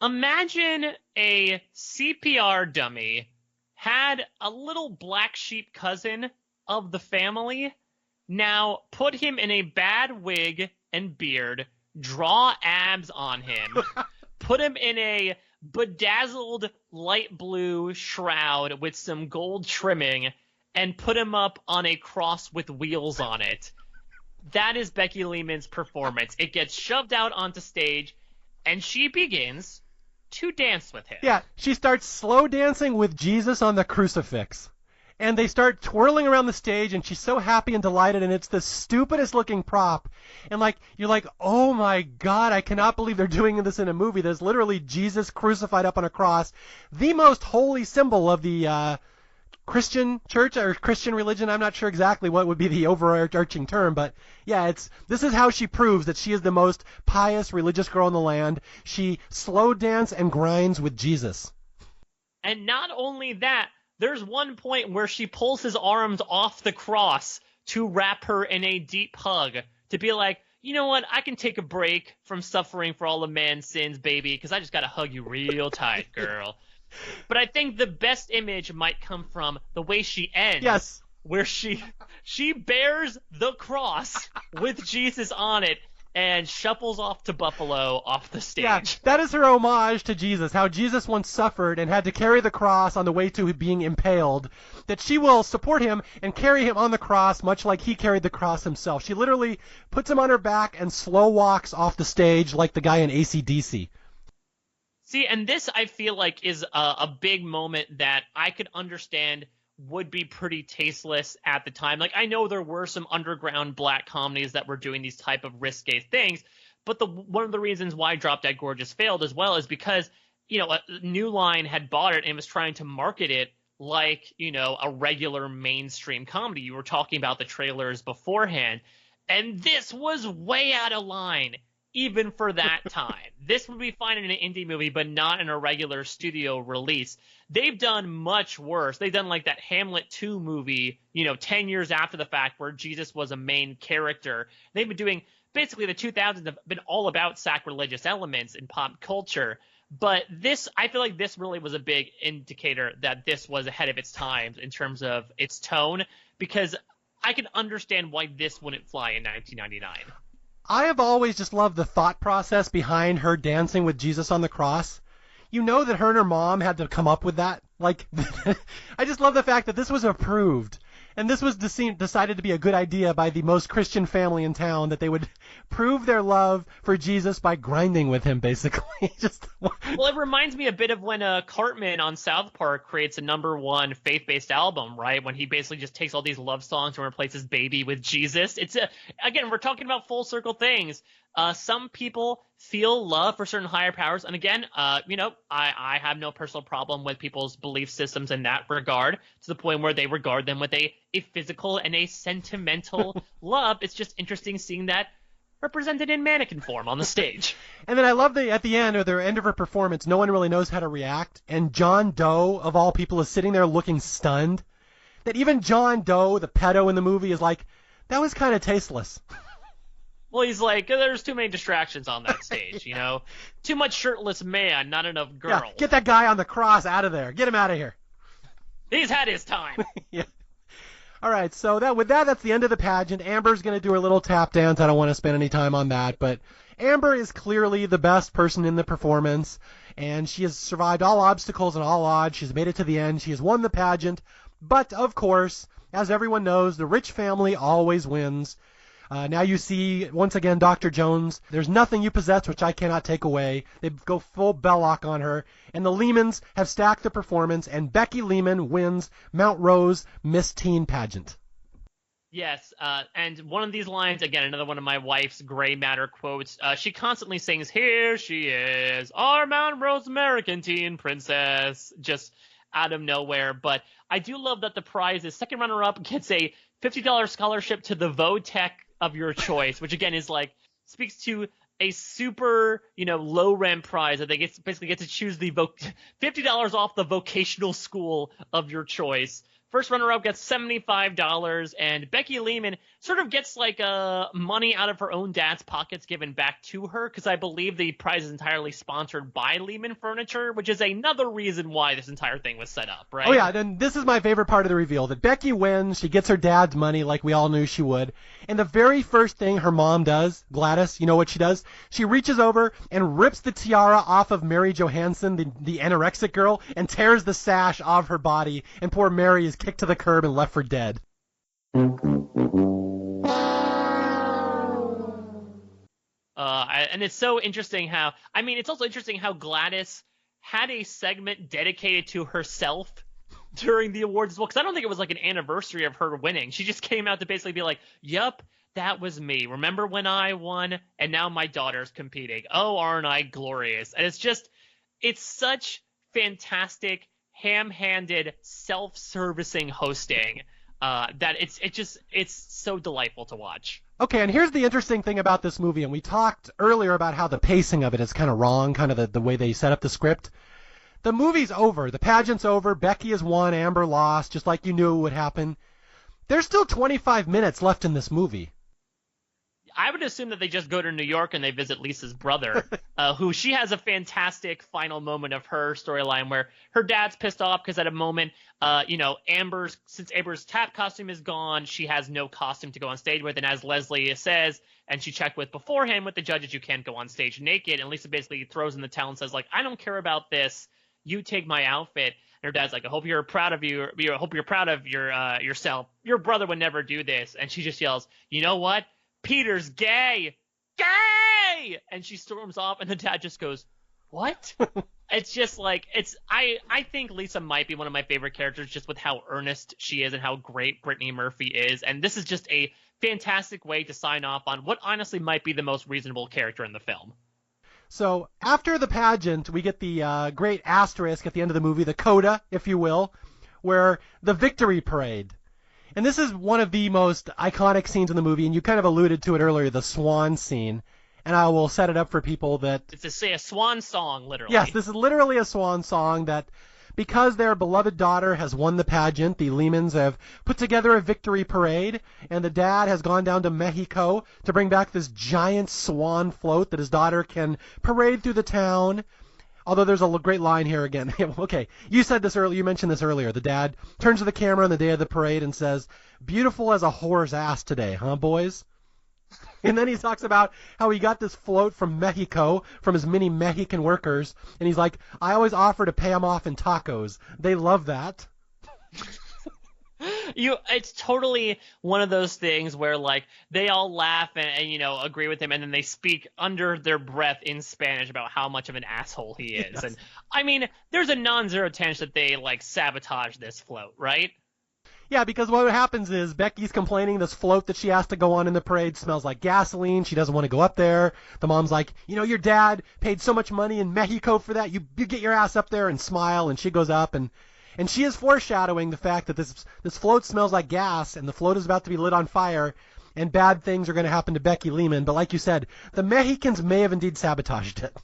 Imagine a CPR dummy had a little black sheep cousin of the family. Now put him in a bad wig and beard, draw abs on him, put him in a bedazzled light blue shroud with some gold trimming, and put him up on a cross with wheels on it. That is Becky Lehman's performance. It gets shoved out onto stage, and she begins to dance with him. Yeah, she starts slow dancing with Jesus on the crucifix. And they start twirling around the stage, and she's so happy and delighted, and it's the stupidest looking prop. And you're like, oh my God, I cannot believe they're doing this in a movie. There's literally Jesus crucified up on a cross, the most holy symbol of the Christian church or Christian religion. I'm not sure exactly what would be the overarching term, but yeah, this is how she proves that she is the most pious religious girl in the land. She slow dance and grinds with Jesus. And not only that, there's one point where she pulls his arms off the cross to wrap her in a deep hug, to be like, you know what, I can take a break from suffering for all of man's sins, baby, because I just got to hug you real tight, girl. But I think the best image might come from the way she ends. Yes. Where she bears the cross with Jesus on it and shuffles off to Buffalo off the stage. Yeah, that is her homage to Jesus, how Jesus once suffered and had to carry the cross on the way to being impaled, that she will support him and carry him on the cross much like he carried the cross himself. She literally puts him on her back and slow walks off the stage like the guy in AC/DC. See, and this I feel like is a big moment that I could understand would be pretty tasteless at the time. Like, I know there were some underground black comedies that were doing these type of risque things, but one of the reasons why Drop Dead Gorgeous failed as well is because, New Line had bought it and was trying to market it like, a regular mainstream comedy. You were talking about the trailers beforehand, and this was way out of line. Even for that time. This would be fine in an indie movie, but not in a regular studio release. They've done much worse. They've done like that Hamlet 2 movie, 10 years after the fact, where Jesus was a main character. They've been doing, basically the 2000s have been all about sacrilegious elements in pop culture. But I feel like this really was a big indicator that this was ahead of its times in terms of its tone, because I can understand why this wouldn't fly in 1999. I have always just loved the thought process behind her dancing with Jesus on the cross. You know that her and her mom had to come up with that. I just love the fact that this was approved. And this was decided to be a good idea by the most Christian family in town, that they would prove their love for Jesus by grinding with him, basically. Well, it reminds me a bit of when Cartman on South Park creates a #1 faith-based album, right? When he basically just takes all these love songs and replaces Baby with Jesus. Again, we're talking about full circle things. Some people feel love for certain higher powers. And again, I have no personal problem with people's belief systems in that regard, to the point where they regard them with a physical and a sentimental love. It's just interesting seeing that represented in mannequin form on the stage. And then I love at the end, or the end of her performance, no one really knows how to react. And John Doe, of all people, is sitting there looking stunned. That even John Doe, the pedo in the movie, is like, that was kind of tasteless. Well, he's like, there's too many distractions on that stage, you know? Too much shirtless man, not enough girl. Yeah, get that guy on the cross out of there. Get him out of here. He's had his time. Yeah. All right, so that's the end of the pageant. Amber's going to do her little tap dance. I don't want to spend any time on that, but Amber is clearly the best person in the performance, and she has survived all obstacles and all odds. She's made it to the end. She has won the pageant, but, of course, as everyone knows, the rich family always wins. Now you see, once again, Dr. Jones. There's nothing you possess which I cannot take away. They go full Belloc on her. And the Lehmans have stacked the performance, and Becky Lehman wins Mount Rose Miss Teen Pageant. Yes, and one of these lines, again, another one of my wife's gray matter quotes, she constantly sings, "Here she is, our Mount Rose American teen princess," just out of nowhere. But I do love that the prize is second runner-up gets a $50 scholarship to the Votech of your choice, which again is like speaks to a super, low rent prize that they basically get to choose the $50 off the vocational school of your choice. First runner-up gets $75, and Becky Lehman sort of gets like money out of her own dad's pockets given back to her, because I believe the prize is entirely sponsored by Lehman Furniture, which is another reason why this entire thing was set up, right? Oh yeah, then this is my favorite part of the reveal, that Becky wins, she gets her dad's money like we all knew she would, and the very first thing her mom does, Gladys, you know what she does? She reaches over and rips the tiara off of Mary Johansson, the anorexic girl, and tears the sash off her body, and poor Mary is kicked to the curb and left for dead. And it's so interesting it's also interesting how Gladys had a segment dedicated to herself during the awards as well, because I don't think it was like an anniversary of her winning. She just came out to basically be like, "Yup, that was me. Remember when I won? And now my daughter's competing. Oh, aren't I glorious?" And it's such fantastic, ham-handed, self-servicing hosting that it's so delightful to watch. Okay, and here's the interesting thing about this movie, and we talked earlier about how the pacing of it is kind of wrong, kind of the way they set up the script. The movie's over. The pageant's over. Becky has won. Amber lost, just like you knew it would happen. There's still 25 minutes left in this movie. I would assume that they just go to New York and they visit Lisa's brother, who she has a fantastic final moment of her storyline where her dad's pissed off because at a moment, since Amber's tap costume is gone, she has no costume to go on stage with. And as Leslie says, and she checked with beforehand with the judges, you can't go on stage naked. And Lisa basically throws in the towel and says, like, "I don't care about this. You take my outfit." And her dad's like, "I hope you're proud of you. I hope you're proud of yourself. Your brother would never do this." And she just yells, "You know what? Peter's gay! Gay!" And she storms off, and the dad just goes, "What?" It's just like, I think Lisa might be one of my favorite characters just with how earnest she is and how great Brittany Murphy is. And this is just a fantastic way to sign off on what honestly might be the most reasonable character in the film. So after the pageant, we get the great asterisk at the end of the movie, the coda, if you will, where the victory parade. And this is one of the most iconic scenes in the movie, and you kind of alluded to it earlier, the swan scene. And I will set it up for people that... It's a swan song, literally. Yes, this is literally a swan song that, because their beloved daughter has won the pageant, the Lehmans have put together a victory parade, and the dad has gone down to Mexico to bring back this giant swan float that his daughter can parade through the town. Although there's a great line here again. Okay, you mentioned this earlier. The dad turns to the camera on the day of the parade and says, "Beautiful as a whore's ass today, huh, boys?" And then he talks about how he got this float from Mexico, from his many Mexican workers, and he's like, "I always offer to pay them off in tacos. They love that." It's totally one of those things where like they all laugh and agree with him, and then they speak under their breath in Spanish about how much of an asshole he is. Yes. And I mean, there's a non-zero chance that they like sabotage this float, right? Yeah, because what happens is Becky's complaining this float that she has to go on in the parade smells like gasoline. She doesn't want to go up there. The mom's like, "Your dad paid so much money in Mexico for that. You get your ass up there and smile." And she goes up, and she is foreshadowing the fact that this float smells like gas, and the float is about to be lit on fire. and bad things are going to happen to Becky Lehman. But like you said, the Mexicans may have indeed sabotaged it.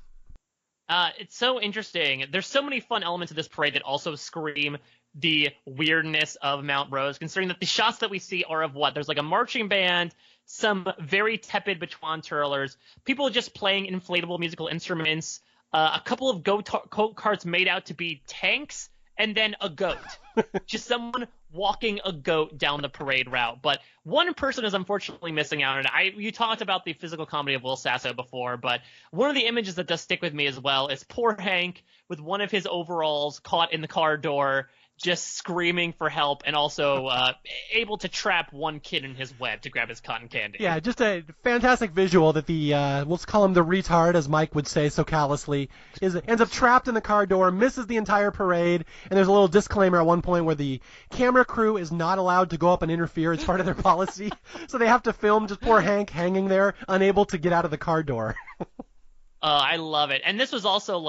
It's so interesting. There's so many fun elements of this parade that also scream the weirdness of Mount Rose, considering that the shots that we see are of what? There's like a marching band, some very tepid baton twirlers, people just playing inflatable musical instruments, a couple of go karts made out to be tanks, and then a goat. Just someone walking a goat down the parade route. But one person is unfortunately missing out. And you talked about the physical comedy of Will Sasso before, but one of the images that does stick with me as well is poor Hank with one of his overalls caught in the car door, just screaming for help, and also able to trap one kid in his web to grab his cotton candy. Yeah, just a fantastic visual that the, we'll call him the retard, as Mike would say so callously, ends up trapped in the car door, misses the entire parade, and there's a little disclaimer at one point where the camera crew is not allowed to go up and interfere. It's part of their policy. So they have to film just poor Hank hanging there, unable to get out of the car door. I love it. And this was also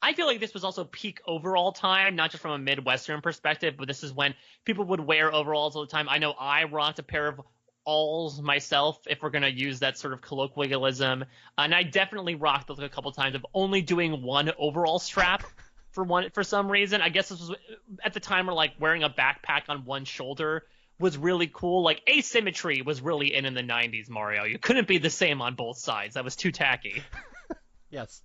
I feel like this was also peak overall time, not just from a Midwestern perspective, but this is when people would wear overalls all the time. I know I rocked a pair of alls myself, if we're going to use that sort of colloquialism. And I definitely rocked those a couple times of only doing one overall strap for some reason. I guess this was at the time where wearing a backpack on one shoulder was really cool. Asymmetry was really in the 90s, Mario. You couldn't be the same on both sides. That was too tacky. Yes.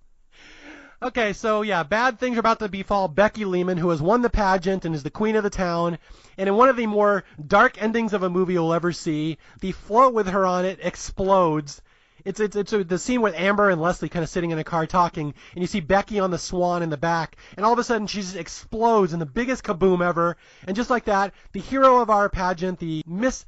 Okay, so yeah, bad things are about to befall Becky Lehman, who has won the pageant and is the queen of the town. And in one of the more dark endings of a movie you'll ever see, the float with her on it explodes. It's the scene with Amber and Leslie kind of sitting in a car talking, and you see Becky on the swan in the back, and all of a sudden she just explodes in the biggest kaboom ever. And just like that, the hero of our pageant, the Miss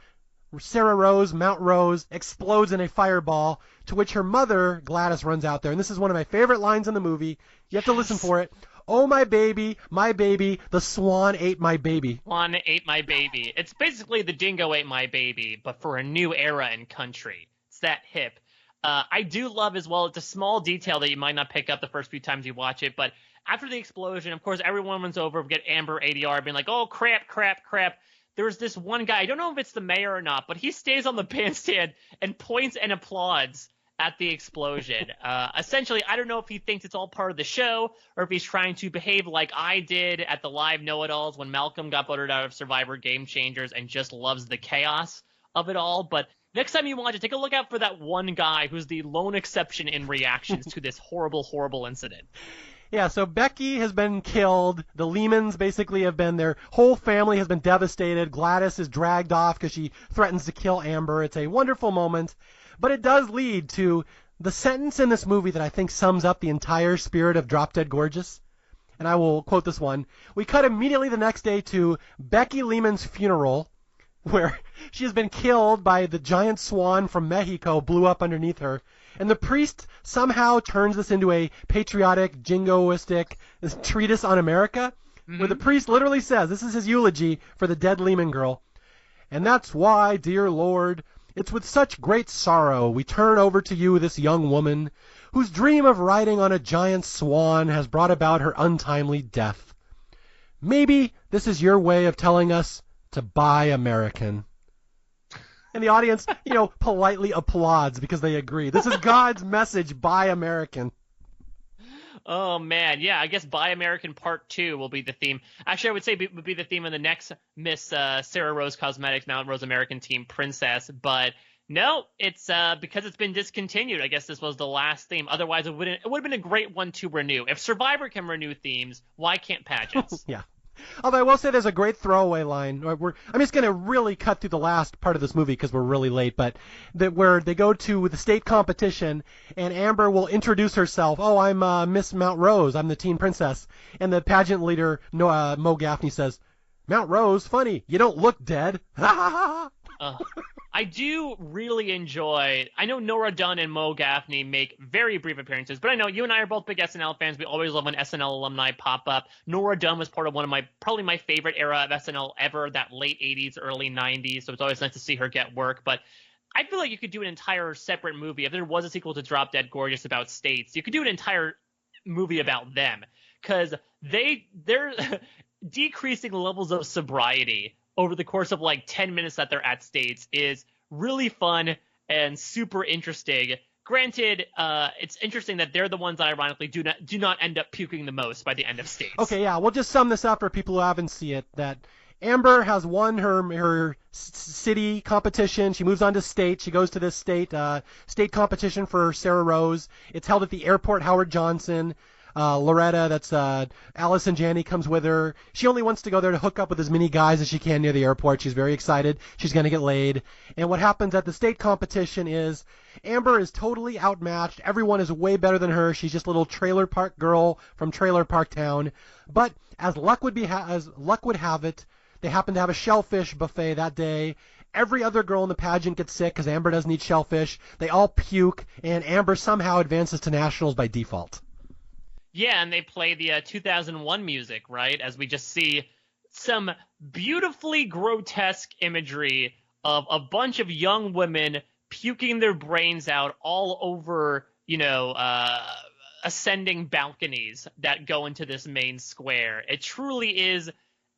Sarah Rose, Mount Rose, explodes in a fireball, to which her mother, Gladys, runs out there. And this is one of my favorite lines in the movie. You have to listen for it. Oh, my baby, the swan ate my baby. Swan ate my baby. It's basically the dingo ate my baby, but for a new era in country. It's that hip. I do love as well, it's a small detail that you might not pick up the first few times you watch it, but after the explosion, of course, everyone runs over, we get Amber ADR being like, oh, crap. There's this one guy, I don't know if it's the mayor or not, but he stays on the bandstand and points and applauds at the explosion. Essentially, I don't know if he thinks it's all part of the show or if he's trying to behave like I did at the live know-it-alls when Malcolm got voted out of Survivor Game Changers and just loves the chaos of it all. But next time you watch it, take a look out for that one guy who's the lone exception in reactions to this horrible, horrible incident. Yeah, so Becky has been killed. The Lehmans basically have been, their whole family has been devastated. Gladys is dragged off because she threatens to kill Amber. It's a wonderful moment, but it does lead to the sentence in this movie that I think sums up the entire spirit of Drop Dead Gorgeous. And I will quote this one. We cut immediately the next day to Becky Lehman's funeral, where she has been killed by the giant swan from Mexico blew up underneath her. And the priest somehow turns this into a patriotic, jingoistic treatise on America, where the priest literally says, this is his eulogy for the dead Lehman girl, and that's why, dear Lord, it's with such great sorrow we turn over to you this young woman, whose dream of riding on a giant swan has brought about her untimely death. Maybe this is your way of telling us to buy American. And the audience, politely applauds because they agree. This is God's message, buy American. Oh, man. Yeah, I guess Buy American Part 2 will be the theme. Actually, I would say would be the theme of the next Miss Sarah Rose Cosmetics Mount Rose American Team Princess. But no, it's because it's been discontinued. I guess this was the last theme. Otherwise, it would have been a great one to renew. If Survivor can renew themes, why can't pageants? Yeah. Although I will say there's a great throwaway line. I'm just going to really cut through the last part of this movie because we're really late, but where they go to the state competition and Amber will introduce herself. Oh, I'm Miss Mount Rose. I'm the teen princess. And the pageant leader, Mo Gaffney, says, Mount Rose, funny. You don't look dead. I do really enjoy. I know Nora Dunn and Mo Gaffney make very brief appearances, but I know you and I are both big SNL fans. We always love when SNL alumni pop up. Nora Dunn was part of one of probably my favorite era of SNL ever, that late 80s, early 90s, so it's always nice to see her get work. But I feel like you could do an entire separate movie. If there was a sequel to Drop Dead Gorgeous about states, you could do an entire movie about them, because they're decreasing levels of sobriety over the course of 10 minutes that they're at states is really fun and super interesting. Granted, it's interesting that they're the ones that ironically do not end up puking the most by the end of States. Okay, yeah, we'll just sum this up for people who haven't seen it. That Amber has won her city competition. She moves on to state. She goes to this state competition for Sarah Rose. It's held at the airport. Howard Johnson. Loretta, that's Allison Janney, comes with her. She only wants to go there to hook up with as many guys as she can near the airport. She's very excited. She's going to get laid. And what happens at the state competition is Amber is totally outmatched. Everyone is way better than her. She's just a little trailer park girl from Trailer Park Town. But as luck would have it, they happen to have a shellfish buffet that day. Every other girl in the pageant gets sick because Amber doesn't eat shellfish. They all puke, and Amber somehow advances to nationals by default. Yeah, and they play the 2001 music, right? As we just see some beautifully grotesque imagery of a bunch of young women puking their brains out all over, ascending balconies that go into this main square. It truly is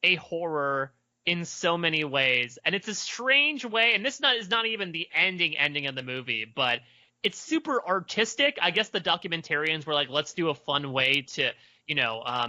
a horror in so many ways, and it's a strange way. And this is not even the ending of the movie, but it's super artistic. I guess the documentarians were like, let's do a fun way to,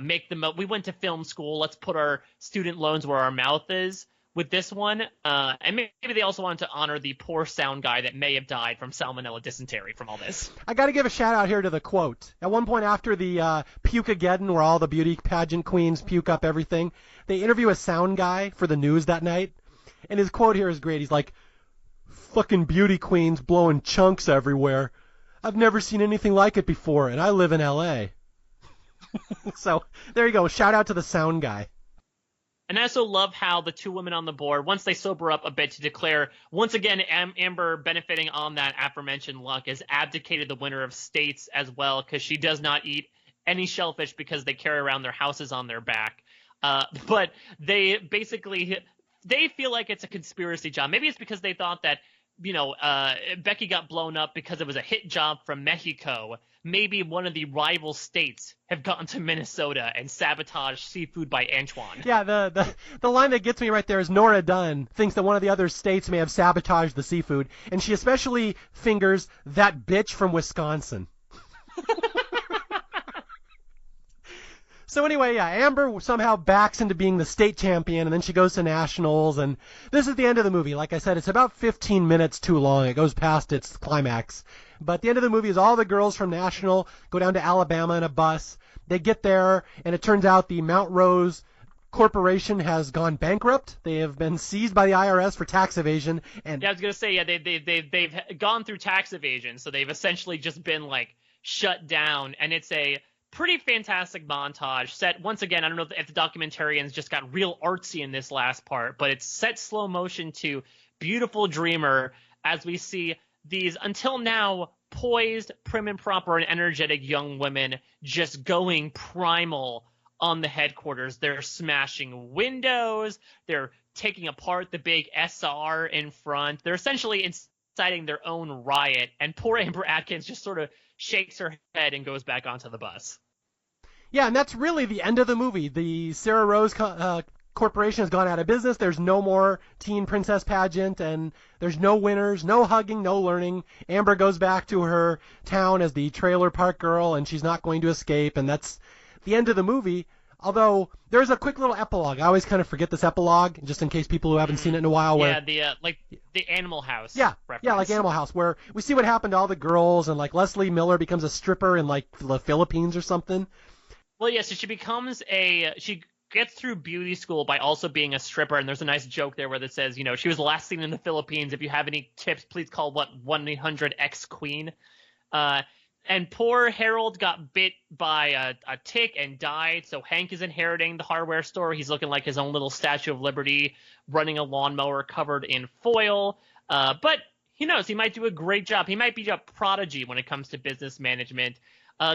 make we went to film school. Let's put our student loans where our mouth is with this one. And maybe they also wanted to honor the poor sound guy that may have died from salmonella dysentery from all this. I got to give a shout out here to the quote. At one point after the Puke-ageddon, where all the beauty pageant queens puke up everything, they interview a sound guy for the news that night. And his quote here is great. He's like, "Fucking beauty queens blowing chunks everywhere. I've never seen anything like it before, and I live in L.A." So there you go. Shout out to the sound guy. And I also love how the two women on the board, once they sober up a bit to declare, once again, Amber, benefiting on that aforementioned luck, has abdicated the winner of States as well, because she does not eat any shellfish because they carry around their houses on their back. But they basically, they feel like it's a conspiracy job. Maybe it's because they thought that, Becky got blown up because it was a hit job from Mexico. Maybe one of the rival states have gotten to Minnesota and sabotaged seafood by Antoine. Yeah, the line that gets me right there is Nora Dunn thinks that one of the other states may have sabotaged the seafood, and she especially fingers that bitch from Wisconsin. So anyway, yeah, Amber somehow backs into being the state champion, and then she goes to nationals, and this is the end of the movie. Like I said, it's about 15 minutes too long. It goes past its climax. But the end of the movie is all the girls from national go down to Alabama in a bus. They get there, and it turns out the Mount Rose Corporation has gone bankrupt. They have been seized by the IRS for tax evasion. And yeah, I was gonna say, yeah, they've gone through tax evasion, so they've essentially just been like shut down, and it's a pretty fantastic montage set. Once again, I don't know if the documentarians just got real artsy in this last part, but it's set slow motion to Beautiful Dreamer as we see these, until now, poised, prim and proper, and energetic young women just going primal on the headquarters. They're smashing windows. They're taking apart the big SR in front. They're essentially inciting their own riot, and poor Amber Atkins just sort of shakes her head and goes back onto the bus. Yeah, and that's really the end of the movie. The Sarah Rose Corporation has gone out of business. There's no more teen princess pageant, and there's no winners, no hugging, no learning. Amber goes back to her town as the trailer park girl, and she's not going to escape, and that's the end of the movie. Although there's a quick little epilogue. I always kind of forget this epilogue, just in case people who haven't seen it in a while. Yeah, the Animal House. Yeah, reference. yeah, like Animal House, where we see what happened to all the girls, and like Leslie Miller becomes a stripper in like the Philippines or something. Well, yeah, so she gets through beauty school by also being a stripper, and there's a nice joke there where that says, she was last seen in the Philippines. If you have any tips, please call 1-800-X-Queen. And poor Harold got bit by a tick and died, so Hank is inheriting the hardware store. He's looking like his own little Statue of Liberty, running a lawnmower covered in foil. But who knows? He might do a great job. He might be a prodigy when it comes to business management.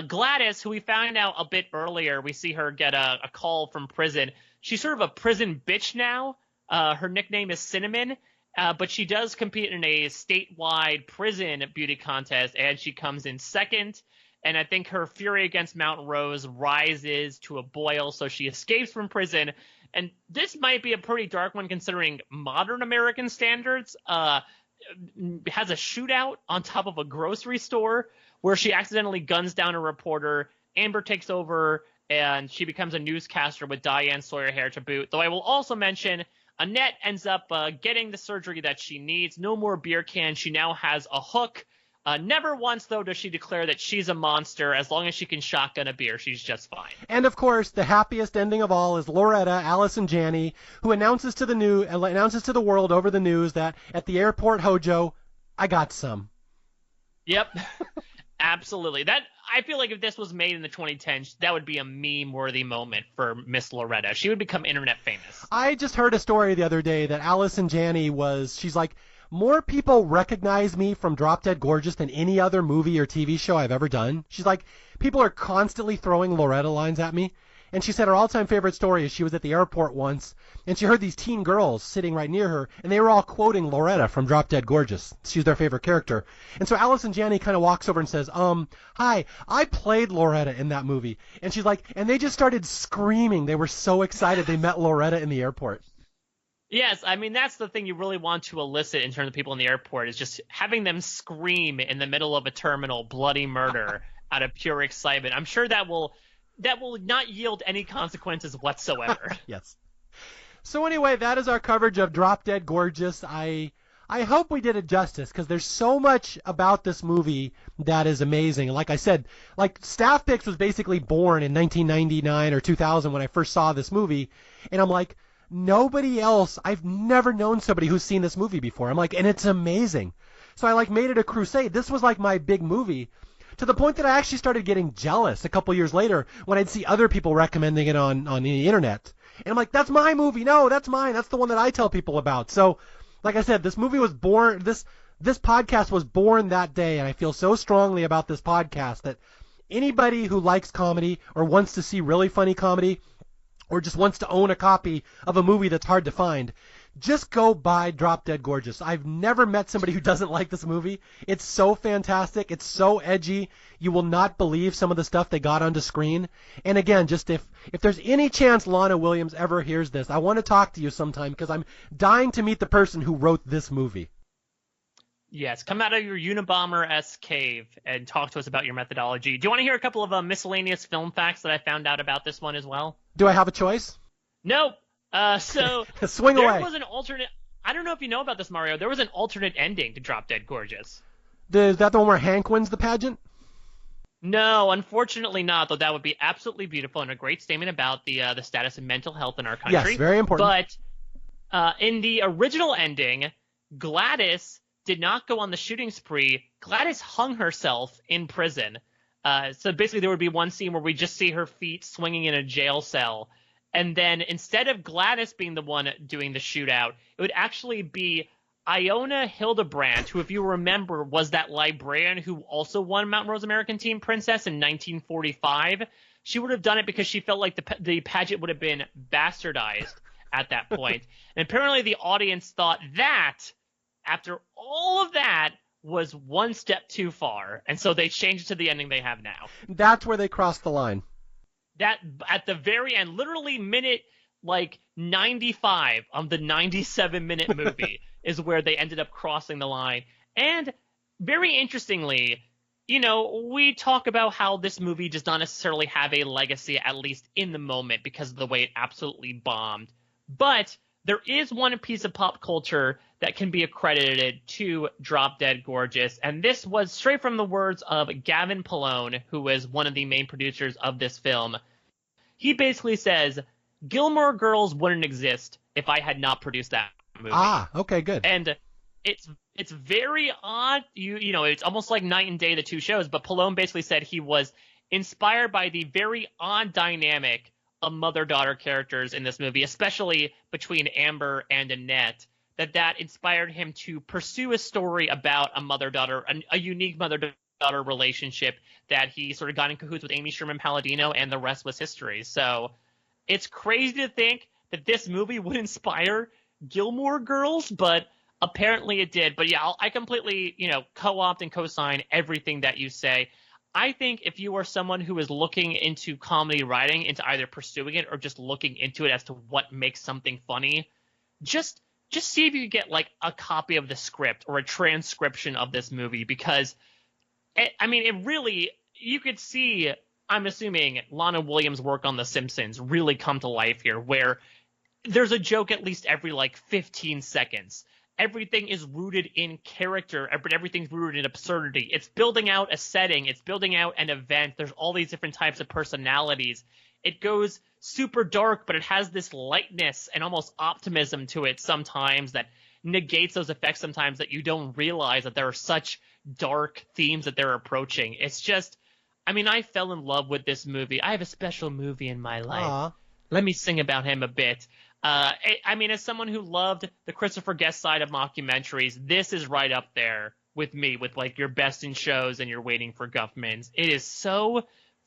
Gladys, who we found out a bit earlier, we see her get a call from prison. She's sort of a prison bitch now. Her nickname is Cinnamon. But she does compete in a statewide prison beauty contest, and she comes in second. And I think her fury against Mount Rose rises to a boil, so she escapes from prison. And this might be a pretty dark one considering modern American standards. has a shootout on top of a grocery store where she accidentally guns down a reporter. Amber takes over, and she becomes a newscaster with Diane Sawyer hair to boot. Though I will also mention, Annette ends up getting the surgery that she needs. No more beer cans. She now has a hook. Never once, though, does she declare that she's a monster. As long as she can shotgun a beer, she's just fine. And of course, the happiest ending of all is Loretta, Allison Janney, who announces to the world over the news that at the airport, Hojo, I got some. Yep, absolutely. I feel like if this was made in the 2010s, that would be a meme-worthy moment for Miss Loretta. She would become internet famous. I just heard a story the other day that Allison Janney she's like, more people recognize me from Drop Dead Gorgeous than any other movie or TV show I've ever done. She's like, people are constantly throwing Loretta lines at me. And she said her all-time favorite story is she was at the airport once, and she heard these teen girls sitting right near her, and they were all quoting Loretta from Drop Dead Gorgeous. She's their favorite character. And so Allison Janney kind of walks over and says, hi, I played Loretta in that movie. And she's like, and they just started screaming. They were so excited they met Loretta in the airport. Yes, I mean, that's the thing you really want to elicit in terms of people in the airport, is just having them scream in the middle of a terminal bloody murder out of pure excitement. I'm sure that will not yield any consequences whatsoever. Yes. So anyway, that is our coverage of Drop Dead Gorgeous. I hope we did it justice, because there's so much about this movie that is amazing. Like I said, like Staff Picks was basically born in 1999 or 2000 when I first saw this movie, and I'm like, nobody else, I've never known somebody who's seen this movie before. I'm like, and it's amazing. So I made it a crusade. This was like my big movie, to the point that I actually started getting jealous a couple years later when I'd see other people recommending it on the internet. And I'm like, that's my movie. No, that's mine. That's the one that I tell people about. So, like I said, this movie was born, this podcast was born that day, and I feel so strongly about this podcast that anybody who likes comedy or wants to see really funny comedy or just wants to own a copy of a movie that's hard to find, just go buy Drop Dead Gorgeous. I've never met somebody who doesn't like this movie. It's so fantastic. It's so edgy. You will not believe some of the stuff they got onto screen. And again, just if there's any chance Lana Williams ever hears this, I want to talk to you sometime, because I'm dying to meet the person who wrote this movie. Yes, come out of your Unabomber-esque cave and talk to us about your methodology. Do you want to hear a couple of miscellaneous film facts that I found out about this one as well? Do I have a choice? Nope. So Swing there away. was an alternate. I don't know if you know about this, Mario. There was an alternate ending to Drop Dead Gorgeous. Is that the one where Hank wins the pageant? No, unfortunately not. Though that would be absolutely beautiful and a great statement about the status of mental health in our country. Yes, very important. But in the original ending, Gladys did not go on the shooting spree. Gladys hung herself in prison. So basically there would be one scene where we just see her feet swinging in a jail cell. And then instead of Gladys being the one doing the shootout, it would actually be Iona Hildebrandt, who, if you remember, was that librarian who also won Mountain Rose American Teen Princess in 1945. She would have done it because she felt like the pageant would have been bastardized at that point. And apparently the audience thought that, after all of that, was one step too far. And so they changed it to the ending they have now. That's where they crossed the line. That at the very end, literally minute 95 of the 97-minute movie is where they ended up crossing the line. And very interestingly, we talk about how this movie does not necessarily have a legacy, at least in the moment, because of the way it absolutely bombed. But there is one piece of pop culture that can be accredited to Drop Dead Gorgeous, and this was straight from the words of Gavin Polone, who was one of the main producers of this film. He basically says, Gilmore Girls wouldn't exist if I had not produced that movie. Ah, okay, good. And it's very odd. It's almost like night and day, the two shows, but Polone basically said he was inspired by the very odd dynamic of mother-daughter characters in this movie, especially between Amber and Annette, that inspired him to pursue a story about a mother-daughter, a unique mother-daughter relationship that he sort of got in cahoots with Amy Sherman-Palladino, and the rest was history. So it's crazy to think that this movie would inspire Gilmore Girls, but apparently it did. But yeah, I completely, co-opt and co-sign everything that you say. I think if you are someone who is looking into comedy writing, into either pursuing it or just looking into it as to what makes something funny, just just see if you can get like a copy of the script or a transcription of this movie, because it really, you could see, I'm assuming, Lana Williams' work on The Simpsons really come to life here, where there's a joke at least every like 15 seconds. Everything is rooted in character, but everything's rooted in absurdity. It's building out a setting. It's building out an event. There's all these different types of personalities. It goes super dark, but it has this lightness and almost optimism to it sometimes that negates those effects sometimes, that you don't realize that there are such dark themes that they're approaching. It's just, I fell in love with this movie. I have a special movie in my life. Aww. Let me sing about him a bit. As someone who loved the Christopher Guest side of mockumentaries, this is right up there with me, with like your Best in Shows and your Waiting for Guffmans. It is so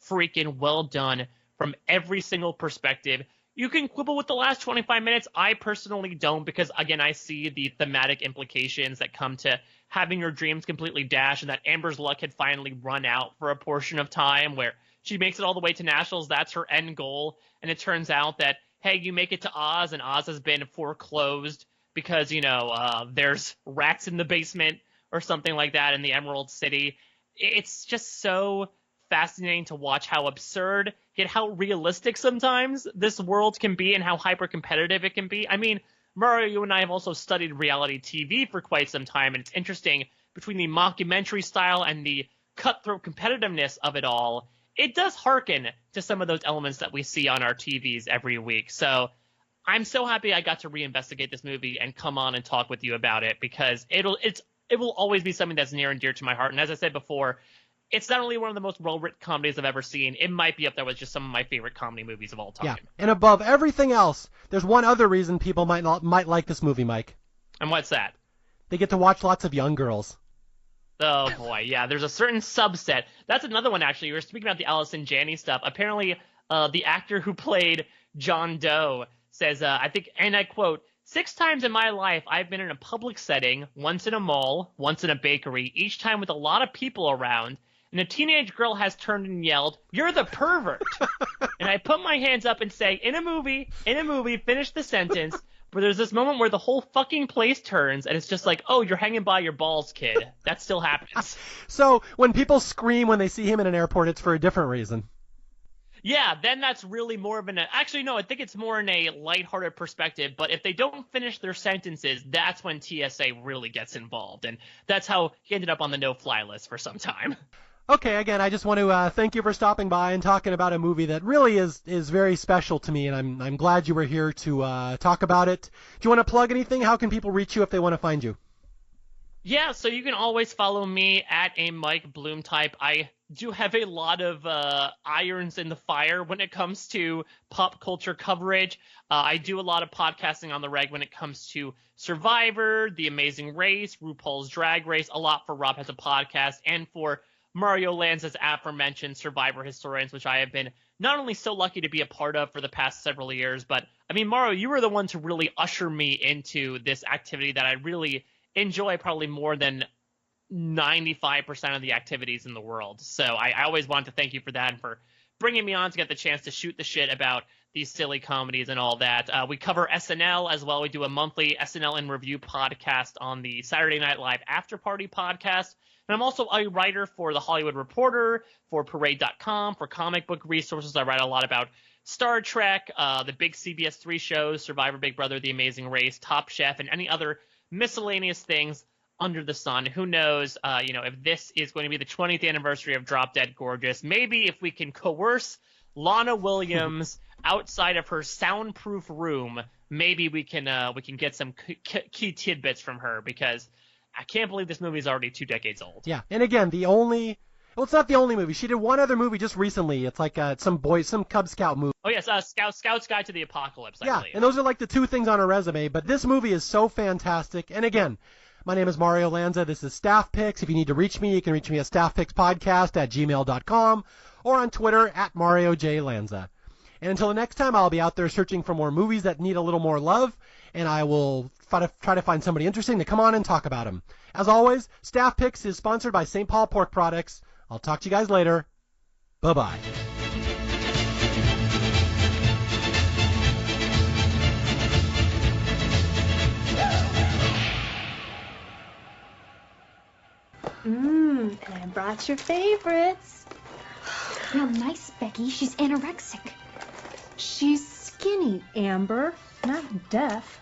freaking well done from every single perspective. You can quibble with the last 25 minutes. I personally don't, because, again, I see the thematic implications that come to having your dreams completely dashed, and that Amber's luck had finally run out for a portion of time where she makes it all the way to nationals. That's her end goal. And it turns out that, hey, you make it to Oz, and Oz has been foreclosed because, there's rats in the basement or something like that in the Emerald City. It's just so fascinating to watch how absurd yet how realistic sometimes this world can be, and how hyper-competitive it can be. Mario, you and I have also studied reality TV for quite some time, and it's interesting, between the mockumentary style and the cutthroat competitiveness of it all, it does hearken to some of those elements that we see on our TVs every week. So I'm so happy I got to reinvestigate this movie and come on and talk with you about it, because it will always be something that's near and dear to my heart. And as I said before, it's not only one of the most well-written comedies I've ever seen, it might be up there with just some of my favorite comedy movies of all time. Yeah, and above everything else, there's one other reason people might like this movie, Mike. And what's that? They get to watch lots of young girls. Oh, boy, yeah, there's a certain subset. That's another one, actually. You were speaking about the Allison Janney stuff. Apparently, the actor who played John Doe says, I think, and I quote, "6 times in my life, I've been in a public setting, once in a mall, once in a bakery, each time with a lot of people around, and a teenage girl has turned and yelled, 'You're the pervert!' And I put my hands up and say, in a movie, finish the sentence, but there's this moment where the whole fucking place turns, and it's just like, oh, you're hanging by your balls, kid. That still happens." So when people scream when they see him in an airport, it's for a different reason. Yeah, then that's really more of actually, no, I think it's more in a lighthearted perspective, but if they don't finish their sentences, that's when TSA really gets involved, and that's how he ended up on the no-fly list for some time. Okay, again, I just want to thank you for stopping by and talking about a movie that really is very special to me, and I'm glad you were here to talk about it. Do you want to plug anything? How can people reach you if they want to find you? Yeah, so you can always follow me at a Mike Bloom type. I do have a lot of irons in the fire when it comes to pop culture coverage. I do a lot of podcasting on the reg when it comes to Survivor, The Amazing Race, RuPaul's Drag Race, a lot for Rob Has a Podcast, and for Mario Lanza's aforementioned Survivor Historians, which I have been not only so lucky to be a part of for the past several years, but, Mario, you were the one to really usher me into this activity that I really enjoy probably more than 95% of the activities in the world. So I always want to thank you for that and for bringing me on to get the chance to shoot the shit about these silly comedies and all that. We cover SNL as well. We do a monthly SNL in Review podcast on the Saturday Night Live After Party podcast. And I'm also a writer for The Hollywood Reporter, for Parade.com, for comic book resources. I write a lot about Star Trek, the big CBS 3 shows, Survivor, Big Brother, The Amazing Race, Top Chef, and any other miscellaneous things under the sun. Who knows, if this is going to be the 20th anniversary of Drop Dead Gorgeous, maybe if we can coerce Lana Williams outside of her soundproof room, maybe we can get some key tidbits from her, because I can't believe this movie is already 2 decades old. Yeah, and again, it's not the only movie. She did one other movie just recently. It's like some Cub Scout movie. Oh, yes, Scout's Guide to the Apocalypse, I believe. And those are like the 2 things on her resume, but this movie is so fantastic. And again, my name is Mario Lanza. This is Staff Picks. If you need to reach me, you can reach me at staffpickspodcast@gmail.com or on Twitter at Mario J. Lanza. And until the next time, I'll be out there searching for more movies that need a little more love, and I will try to find somebody interesting to come on and talk about them. As always, Staff Picks is sponsored by St. Paul Pork Products. I'll talk to you guys later. Bye-bye. And I brought your favorites. Real nice, Becky. She's anorexic. She's skinny, Amber, not deaf.